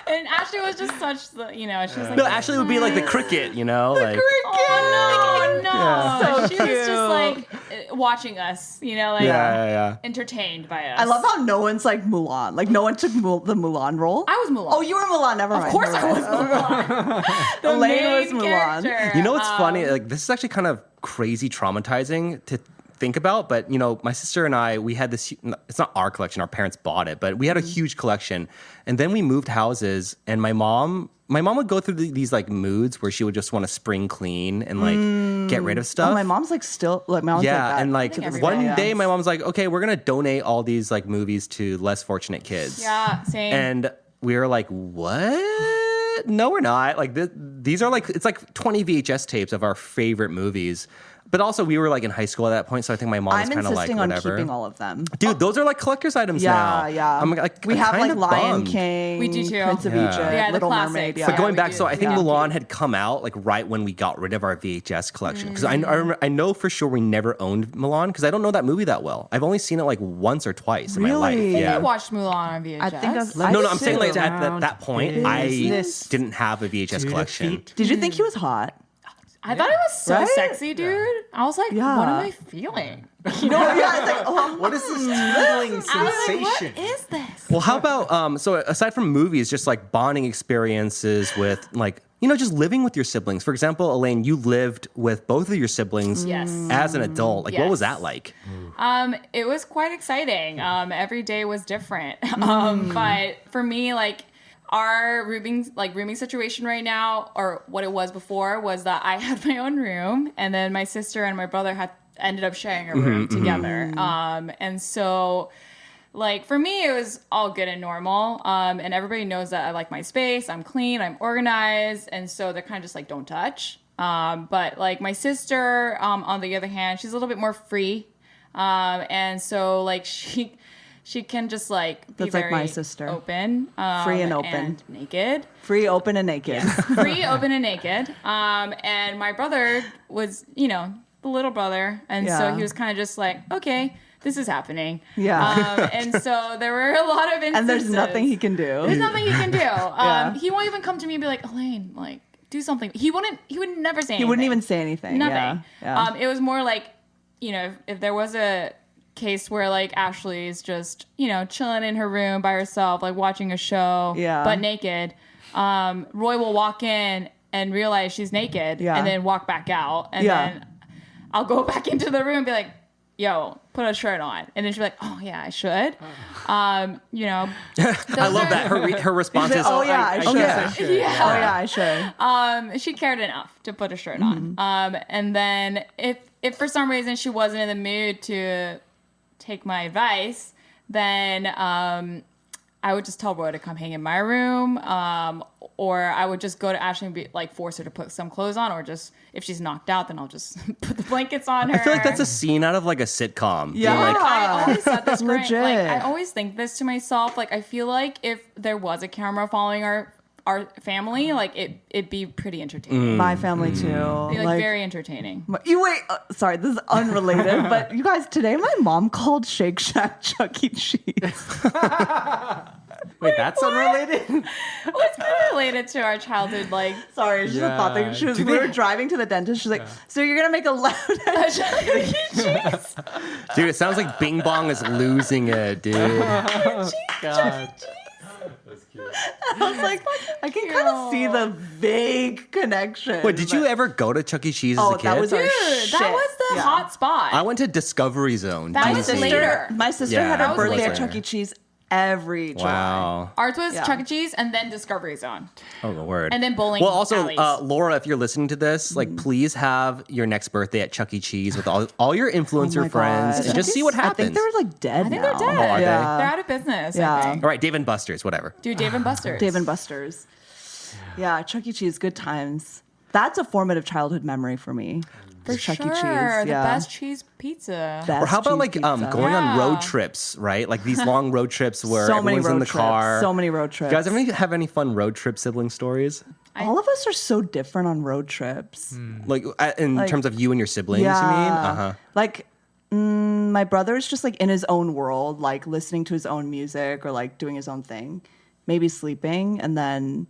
And Ashley was just such the, she was like, No, Ashley would be like the cricket, like oh no, So she was cute. just like watching us, yeah. entertained by us. I love how no one's like Mulan. Like no one took the Mulan role. I was Mulan. Oh, you were Mulan. Never mind. Of course never I mind. was Mulan. The Elaine was main Mulan. character. You know what's funny? Like this is actually kind of crazy traumatizing to think about, but my sister and I, we had this, it's not our collection, our parents bought it, but we had a huge collection. And then we moved houses, and my mom would go through these like moods where she would just want to spring clean and like get rid of stuff. Oh, my mom's like still like my mom's Yeah, like that. and like think everybody one day, does. my mom's like, "Okay, we're gonna donate all these like movies to less fortunate kids." Yeah, same. And we were like, "What? No, we're not. Like these are like it's like 20 VHS tapes of our favorite movies." But also, we were like in high school at that point, so I think my mom was I'm kind of like insisting on whatever. keeping all of them. Dude, those are like collector's items now. Yeah. I'm like, we I'm have like kinda Lion bummed. King. We do too. Prince of Yeah. Egypt. Yeah, the Little classics. Mermaid. Yeah. But going we back, do. so I think Yeah. Mulan had come out like right when we got rid of our VHS collection. Because I know for sure we never owned Mulan because I don't know that movie that well. I've only seen it like once or twice in my life. Really? Yeah. I watched Mulan on VHS. I think I've- No, I I'm saying like too. at that point, I Business didn't have a VHS to collection. defeat. Did you think he was hot? I thought it was so Right? sexy, dude. I was like, Yeah. what am I feeling? You know? Yeah. It's like, oh, What is this tingling I was like, what sensation? is this? Well, how about so aside from movies, just like bonding experiences with like just living with your siblings. For example, Elaine, you lived with both of your siblings Yes. as an adult. Like, what was Yes. that like? It was quite exciting. Every day was different. But for me, like our rooming situation right now, or what it was before, was that I had my own room, and then my sister and my brother ended up sharing a room together. And so, like for me, it was all good and normal. And everybody knows that I like my space. I'm clean. I'm organized, and so they're kind of just like, don't touch. But like my sister, on the other hand, she's a little bit more free. And so like she can just like be That's like very my sister. open, Free and open. and naked, Free, open, and naked. free, open, and naked. And my brother was, the little brother, and so Yeah. he was kind of just like, okay, this is happening. Yeah. And so there were a lot of instances. And there's nothing he can do. There's nothing he can do. Yeah. He won't even come to me and be like, Elaine, like do something. He would never say anything. He wouldn't even say anything. Nothing. Yeah. It was more like, if there was a case where like Ashley's just, chilling in her room by herself, like watching a show, Yeah. but naked, Roy will walk in and realize she's naked Yeah. and then walk back out. And Yeah. then I'll go back into the room and be like, yo, put a shirt on. And then she'll be like, oh yeah, I should. I love that. Her response is, Oh, yeah, I should. yeah. Yeah. Oh, yeah, I should. She cared enough to put a shirt on. And then if for some reason she wasn't in the mood to take my advice, then I would just tell Roy to come hang in my room, or I would just go to Ashley and be like, force her to put some clothes on, or just if she's knocked out, then I'll just put the blankets on her. I feel like that's a scene out of like a sitcom. Yeah. Being like, I always said this, Legit. Like, I always think this to myself. Like, I feel like if there was a camera following our family, like it'd be pretty entertaining. My family too. It'd be, like very entertaining. You wait. Sorry, this is unrelated, but you guys, today my mom called Shake Shack Chuck E. Cheese. Wait, that's unrelated? What's kind of related to our childhood, like Sorry, it's just a thought thing. Yeah. We were driving to the dentist. She's like, "So you're gonna make a loud?" cheese. dude, it sounds like Bing Bong is losing it, dude. God. I was like, I can kind of see the vague connection. Wait, did you but- ever go to Chuck E. Cheese as Oh, a kid? that was our Dude, shit. that was the Yeah. hot spot. I went to Discovery Zone. That My was DC. later. My sister Yeah, had that her was birthday at later. Chuck E. Cheese every July. Wow. Ours was Yeah. Chuck E. Cheese and then Discovery Zone. Oh, the word. And then bowling Well, also, alleys. Laura, if you're listening to this, like, please have your next birthday at Chuck E. Cheese with all your influencer Oh my friends God. and just see what I happens. think they're like dead I think now. they're dead. Oh, are they? Yeah. They're out of business, Yeah. I think. All right, Dave and Buster's, whatever. Dude, Dave and Buster's. Dave and Buster's. Yeah, Chuck E. Cheese, good times. That's a formative childhood memory for me. For Chuck sure. E. Cheese. The Yeah. best cheese pizza. Best Or how about cheese like pizza. going on Yeah. road trips, right? Like these long road trips where So many everyone's in road the trips. car. So many road trips. You guys have any fun road trip sibling stories? All of us are so different on road trips. Like in terms of you and your siblings, you mean? Uh-huh. Like, my brother's just like in his own world, like listening to his own music or like doing his own thing, maybe sleeping. And then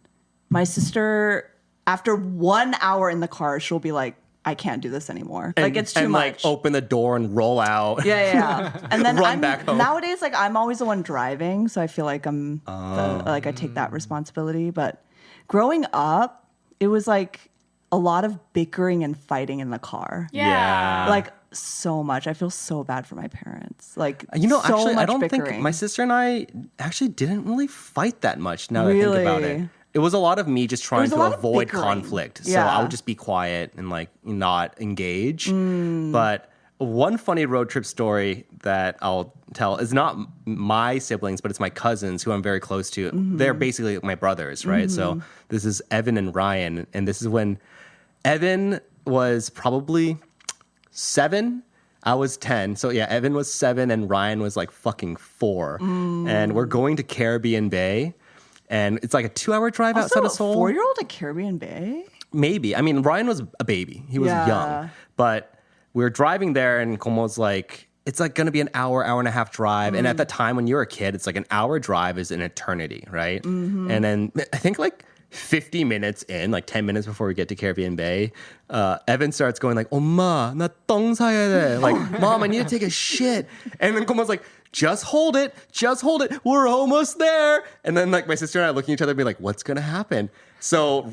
my sister, after 1 hour in the car, she'll be like, I can't do this anymore. Like, it's too and much. like open the door and roll out. Yeah. And then Run back home. nowadays, like I'm always the one driving, so I feel like I take that responsibility. But growing up, it was like a lot of bickering and fighting in the car. Yeah. Like so much. I feel so bad for my parents. Like You know, so actually, I much don't bickering. think my sister and I actually didn't really fight that much. Now that I think about it, Really? it was a lot of me just trying was a to lot of avoid bickering. conflict. So Yeah. I would just be quiet and like not engage. Mm. But one funny road trip story that I'll tell is not my siblings, but it's my cousins who I'm very close to. Mm-hmm. They're basically my brothers, right? So this is Evan and Ryan, and this is when Evan was probably 7. I was 10. So yeah, Evan was 7 and Ryan was like fucking 4. And we're going to Caribbean Bay. And it's like a 2-hour drive outside of Seoul. 4-year-old at Caribbean Bay? Maybe. I mean, Ryan was a baby. He was Yeah. young. But we were driving there and Como's like, it's like going to be an hour and a half drive. And at the time when you're a kid, it's like an hour drive is an eternity, right? And then I think like 50 minutes in, like 10 minutes before we get to Caribbean Bay, Evan starts going like, 엄마, 나 똥 사야 돼. Like, Mom, I need to take a shit. And then Como's like, just hold it. We're almost there. And then like my sister and I looking at each other and be like, what's going to happen? So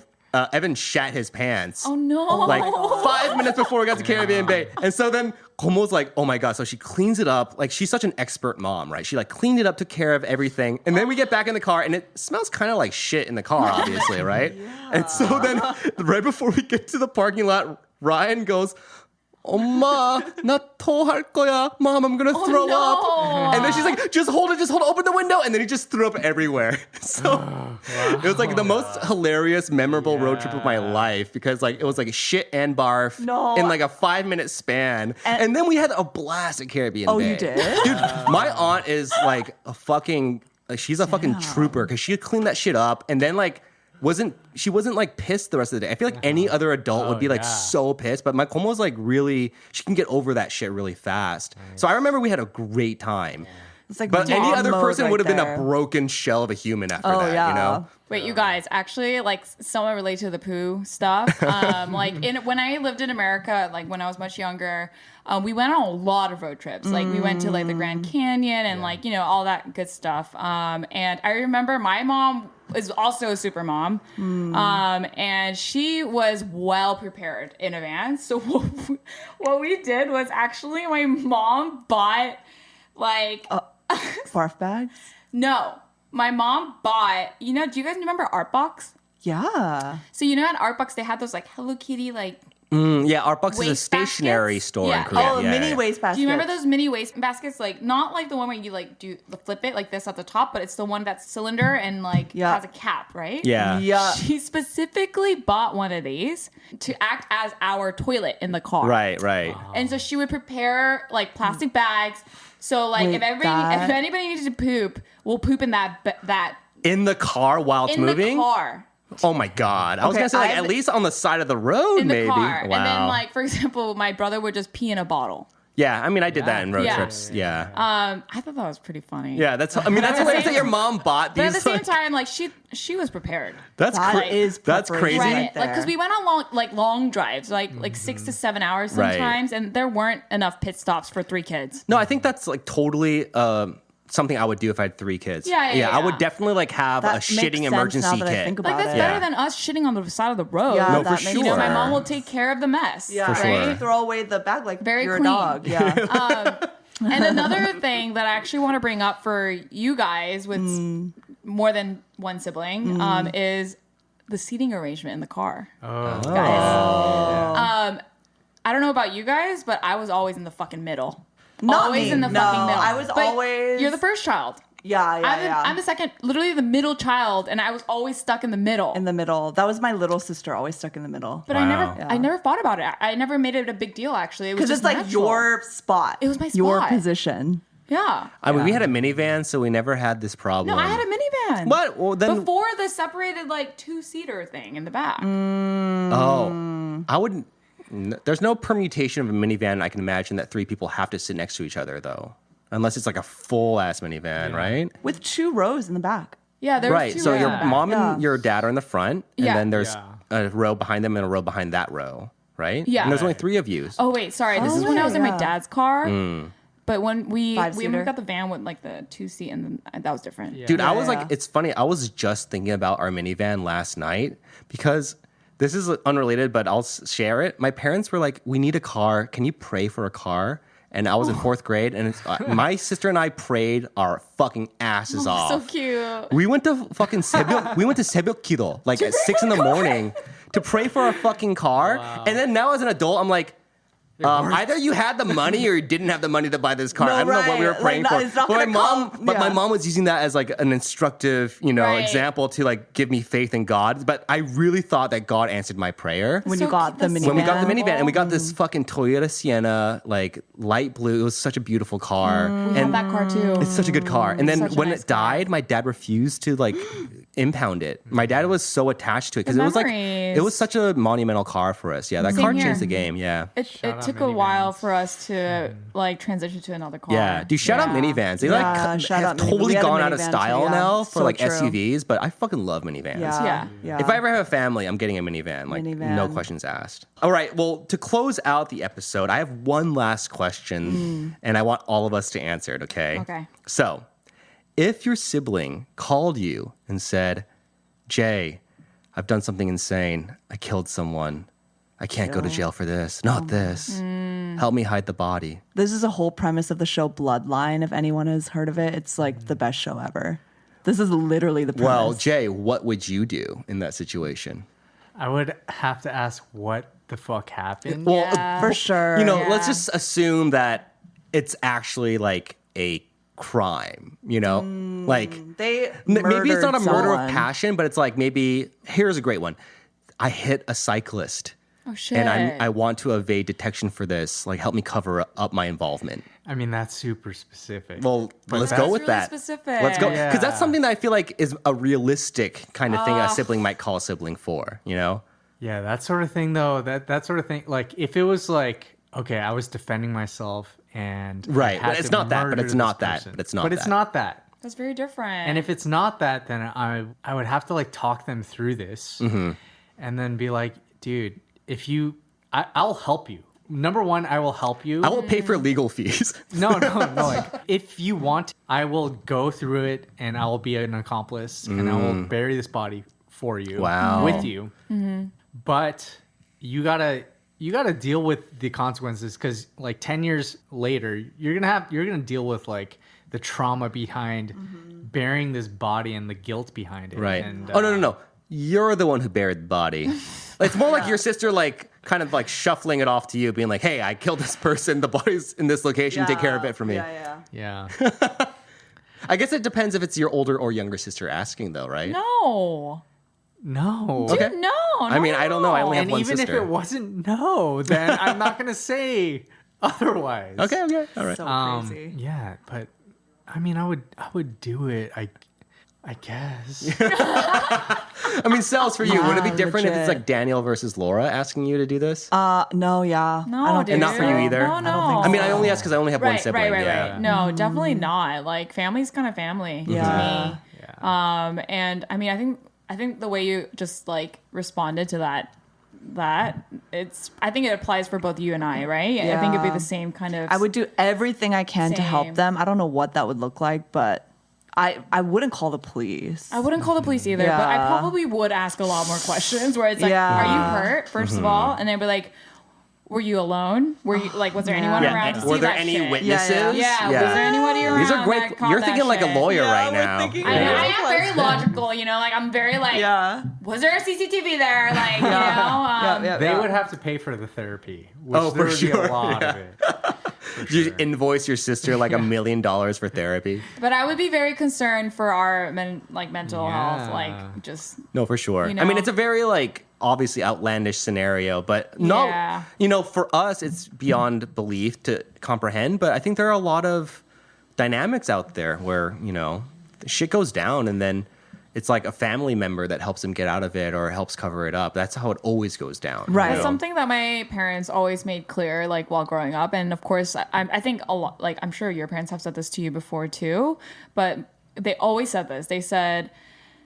Evan shat his pants. Oh no! Like 5 minutes before we got to Caribbean Bay. And so then Komo's like, oh my God. So she cleans it up. Like she's such an expert mom, right? She like cleaned it up, took care of everything. And then we get back in the car and it smells kind of like shit in the car, obviously, right? And so then right before we get to the parking lot, Ryan goes, 엄마, 나 토할 거야. Mom, I'm gonna throw no. up. And then she's like, just hold it, open the window. And then he just threw up everywhere. So it was like the most hilarious, memorable road trip of my life because like it was like shit and barf in like a 5-minute span. And then we had a blast at Caribbean Bay. You did? Dude, my aunt is like a fucking, she's a fucking trooper because she cleaned that shit up and then like, she wasn't like pissed the rest of the day. I feel like any other adult would be like so pissed, but my Komo's like really, she can get over that shit really fast. So I remember we had a great time. It's like But any mom other mode person right would have been there. a broken shell of a human after that, yeah. you know? Wait, you guys, actually, like, somewhat related to the poo stuff. Like, when I lived in America, like, when I was much younger, we went on a lot of road trips. Like, we went to, like, the Grand Canyon and, like, you know, all that good stuff. And I remember my mom is also a super mom. And she was well prepared in advance. So what we did was actually my mom bought, like... barf bags? No. My mom bought, you know, do you guys remember Artbox? Yeah. So, you know, at Artbox, they had those, like, Hello Kitty, like... Yeah, Artbox is a Waste stationary baskets? store Yeah. in Korea. Oh, mini waste baskets. Do you remember those mini waste baskets? Like, not like the one where you, like, do the flip it like this at the top, but it's the one that's cylinder and, like, has a cap, right? Yeah. Yeah. She specifically bought one of these to act as our toilet in the car. Right. And so she would prepare, like, plastic bags. So, like, Wait, if anybody needed to poop, we'll poop in that In the car while it's in moving? the car. Oh my God. I was Okay, going to say, like, I've- at least on the side of the road, In the maybe. car. Wow. And then, like, for example, my brother would just pee in a bottle. Yeah, I mean, I did that in road Yeah. trips. Yeah. I thought that was pretty funny. Yeah, that's hilarious that your mom bought But these. at the same like- time, like, she was prepared. that's That is that's preparation. crazy. Right? Like, because there. we went on long drives, like 6 to 7 hours Right. sometimes, and there weren't enough pit stops for 3 kids. No, I think that's like totally something I would do if I had 3 kids. Yeah, I would definitely like have That a makes shitting sense emergency now that I kit. think Like, about that's it. Yeah. better than us shitting on the side of the road. Yeah, No, that for makes sure. You know, my sense. mom will take care of the mess. Yeah. For right? sure. Throw away the bag like Very you're clean. a dog. Yeah. And another thing that I actually want to bring up for you guys with more than one sibling is the seating arrangement in the car. Guys. I don't know about you guys, but I was always in the fucking middle. Not always me. in the No, fucking middle. I was But always- You're the first child. I'm the second, literally the middle child, and I was always stuck in the middle. In the middle. That was my little sister, always stuck in the middle. But Wow. I never thought about it. I never made it a big deal. Actually, it was Because just it's like natural. your spot. It was my Your spot. position. Yeah. I mean, we had a minivan, so we never had this problem. No, I had a minivan. What? Well, then. Before the separated like 2-seater thing in the back. I wouldn't. There's no permutation of a minivan I can imagine that 3 people have to sit next to each other, though. Unless it's like a full ass minivan, right? With 2 rows in the back. Yeah, there Right. was 2 So rows your in the back. mom and Yeah. your dad are in the front, and Yeah. then there's Yeah. a row behind them and a row behind that row, right? Yeah. And there's only 3 of you. Oh wait, sorry. This Oh, is when I was in my yeah. dad's car. But when we 5-seater? got the van with like the 2-seat, and then that was different. Dude, I was Yeah. like, it's funny. I was just thinking about our minivan last night because this is unrelated, but I'll share it. My parents were like, we need a car. Can you pray for a car? And I was in 4th grade, and my sister and I prayed our fucking asses off. So cute. We went to fucking 새벽 기도, like at 6 in the morning to pray for our fucking car. And then now as an adult, I'm like, either you had the money or you didn't have the money to buy this car. No, I don't know what we were right. praying Like, no, for. it's not But gonna come. my Yeah. mom was using that as like an instructive, Right. example to like give me faith in God. But I really thought that God answered my prayer. When So you got the cute. minivan. When we got the minivan and we got this fucking Toyota Sienna, like light blue. It was such a beautiful car. We had that car too. It's such a good car. And then Such a when nice it died, my dad refused to like impound it. My dad was so attached to it because The it was like memories. it was such a monumental car for us. Yeah, that Same car here. changed the game. Yeah. It Shout out took a minivans. while for us to like transition to another car. Yeah, dude, shout out minivans. They Yeah, like shout have out minivan. totally We had a gone out of minivan too, style yeah. now for So like true. SUVs, but I fucking love minivans. Yeah. Yeah. If I ever have a family, I'm getting a minivan. Like, Minivan. no questions asked. All right. Well, to close out the episode, I have one last question, and I want all of us to answer it, okay? Okay. So, if your sibling called you and said, Jay, I've done something insane. I killed someone. I can't go to jail for this. Not this. Help me hide the body. This is a whole premise of the show Bloodline. If anyone has heard of it, it's like the best show ever. This is literally the premise. Well, Jay, what would you do in that situation? I would have to ask what the fuck happened. Well, for sure. Let's just assume that it's actually like a crime, Like they maybe it's not a murder of someone. passion, but it's like maybe here's a great one. I hit a cyclist. Oh shit. And I want to evade detection for this. Like, help me cover up my involvement. I mean, that's super specific. Well, let's That's go with really that. specific. Let's go because Yeah. that's something that I feel like is a realistic kind of thing a sibling might call a sibling for. Yeah, that sort of thing, though. That sort of thing. Like, if it was like, okay, I was defending myself and Right, I had but it's to not that, but murder it's this not that, person. but it's not But it's that. not that. That's very different. And if it's not that, then I would have to like talk them through this, and then be like, dude, if you, I'll help you. Number one, I will help you. I will pay for legal fees. No. Like, if you want, I will go through it, and I will be an accomplice, and I will bury this body for you, Wow. with you. But you gotta deal with the consequences, because like 10 years later, you're gonna deal with like the trauma behind burying this body and the guilt behind it. Right. And, Oh, no. You're the one who buried the body. It's more like your sister, like, kind of like shuffling it off to you, being like, hey, I killed this person. The body's in this location. Take care of it for me. Yeah. Yeah. I guess it depends if it's your older or younger sister asking, though, right? no. No. Okay. No. I mean, I don't know. I only have And one even sister. if it wasn't no, then I'm not gonna say otherwise. Okay. All right. So crazy. Yeah, but I mean, I would do it. I guess. I mean, Sels, for you, would it be Yeah, different if it's legit. like Daniel versus Laura asking you to do this? No, yeah. No, I don't dude. And not for you either? No, no. I don't think I mean, I only ask because I only have one Right, sibling. right. Yeah. No, definitely not. Like, family's kind of family Yeah. to me. Yeah. And I mean, I think the way you just like responded to that I think it applies for both you and I, right? I think it'd be Yeah. the same kind of. I would do everything I can to Same. help them. I don't know what that would look like, but I wouldn't call the police. I wouldn't call the police either, but I Yeah. probably would ask a lot more questions where it's like, Yeah. are you hurt, 1st of all? And they'd be like, were you alone? Were you like, was there anyone Yeah. around to see Were there that any shit? witnesses? Yeah, was there anybody around? These are great. that caught You're that thinking like a shit? lawyer Yeah, right we're now. thinking- I mean, Yeah. I am very logical, like I'm very like, Yeah. was there a CCTV there? Like, Yeah. They would have to pay for the therapy, which Oh, there for would be sure. a lot of it. For You sure. invoice your sister like $1 million for therapy. But I would be very concerned for our mental health, Yeah. like just No, for sure. You I mean, know? it's a very like obviously outlandish scenario, but not. Yeah. For us, it's beyond belief to comprehend. But I think there are a lot of dynamics out there where shit goes down, and then it's like a family member that helps them get out of it or helps cover it up. That's how it always goes down. Right. It's something that my parents always made clear, like while growing up. And of course, I think a lot, like I'm sure your parents have said this to you before too, but they always said this. They said,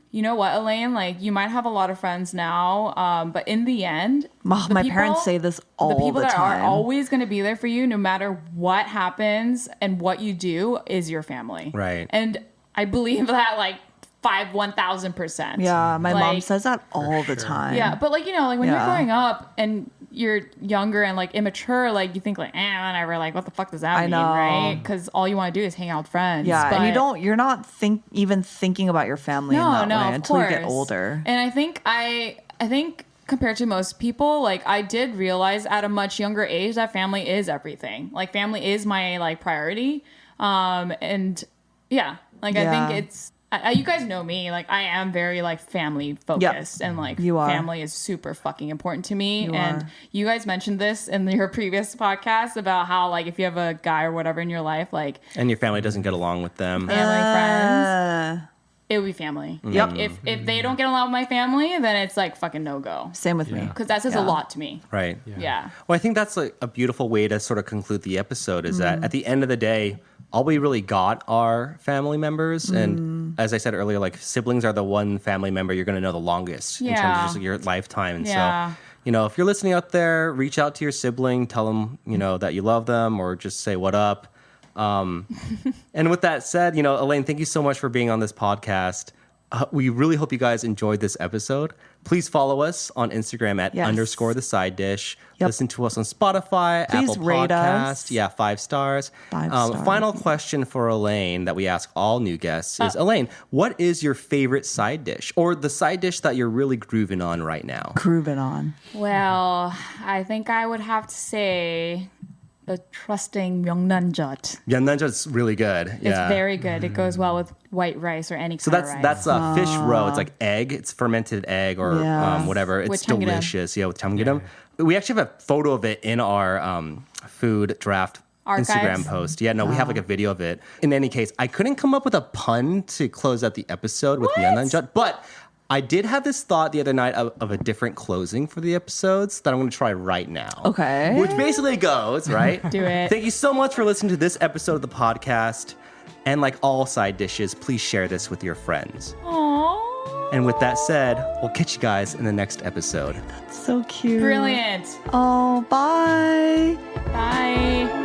you know what, Elaine, like you might have a lot of friends now, but in the end, the My people- parents say this all the people the that time. are always going to be there for you, no matter what happens and what you do, is your family. Right. And I believe that like 1,000%. Yeah, my mom Like, says that all the time. yeah, but like like when you're Yeah. growing up and you're younger and like immature, like you think like whatever, like what the fuck does that I mean, know. right? Because all you want to do is hang out with friends. Yeah, and but- you're not even thinking about your family in that way of until you get course. older. And I think compared to most people, like I did realize at a much younger age that family is everything. Like family is my like priority. And yeah, like I Yeah. think it's. You guys know me, like I am very like family focused, and like You are. family is super fucking important to me. You and are. you guys mentioned this in your previous podcast about how like if you have a guy or whatever in your life, like And your family doesn't get along with them. family friends, it would be family. Yep. If they don't get along with my family, then it's like fucking no go. Same with me. Because that says a Yeah. lot to me. Right. Yeah. Well, I think that's like a beautiful way to sort of conclude the episode is that at the end of the day, all we really got are family members. And as I said earlier, like siblings are the one family member you're going to know the longest in terms of Yeah. just like, your lifetime. And Yeah. so, if you're listening out there, reach out to your sibling, tell them, that you love them or just say what up. And with that said, Elaine, thank you so much for being on this podcast. We really hope you guys enjoyed this episode. Please follow us on Instagram at Yes. _ the side dish. Yep. Listen to us on Spotify, Please Apple rate Podcast. us. Yeah, 5 stars. 5 stars. Final question for Elaine that we ask all new guests is, Elaine, what is your favorite side dish or the side dish that you're really grooving on right now? Grooving on. Well, I think I would have to say the trusting myeongnanjeot. Yeah, Nanja's really good. It's Yeah. very good. It goes well with white rice or any So kind of rice. that's a fish roe. It's like egg. It's fermented egg or Yeah. whatever. It's With chamgiram. delicious. Yeah, with chamgiram. We actually have a photo of it in our food draft Archives? Instagram post. Yeah, no, we have like a video of it. In any case, I couldn't come up with a pun to close out the episode with myeongnanjeot, but I did have this thought the other night of a different closing for the episodes that I'm going to try right now. Okay. Which basically goes, right? Do it. Thank you so much for listening to this episode of the podcast. And like all side dishes, please share this with your friends. Aww. And with that said, we'll catch you guys in the next episode. So cute. Brilliant. Oh, bye. Bye.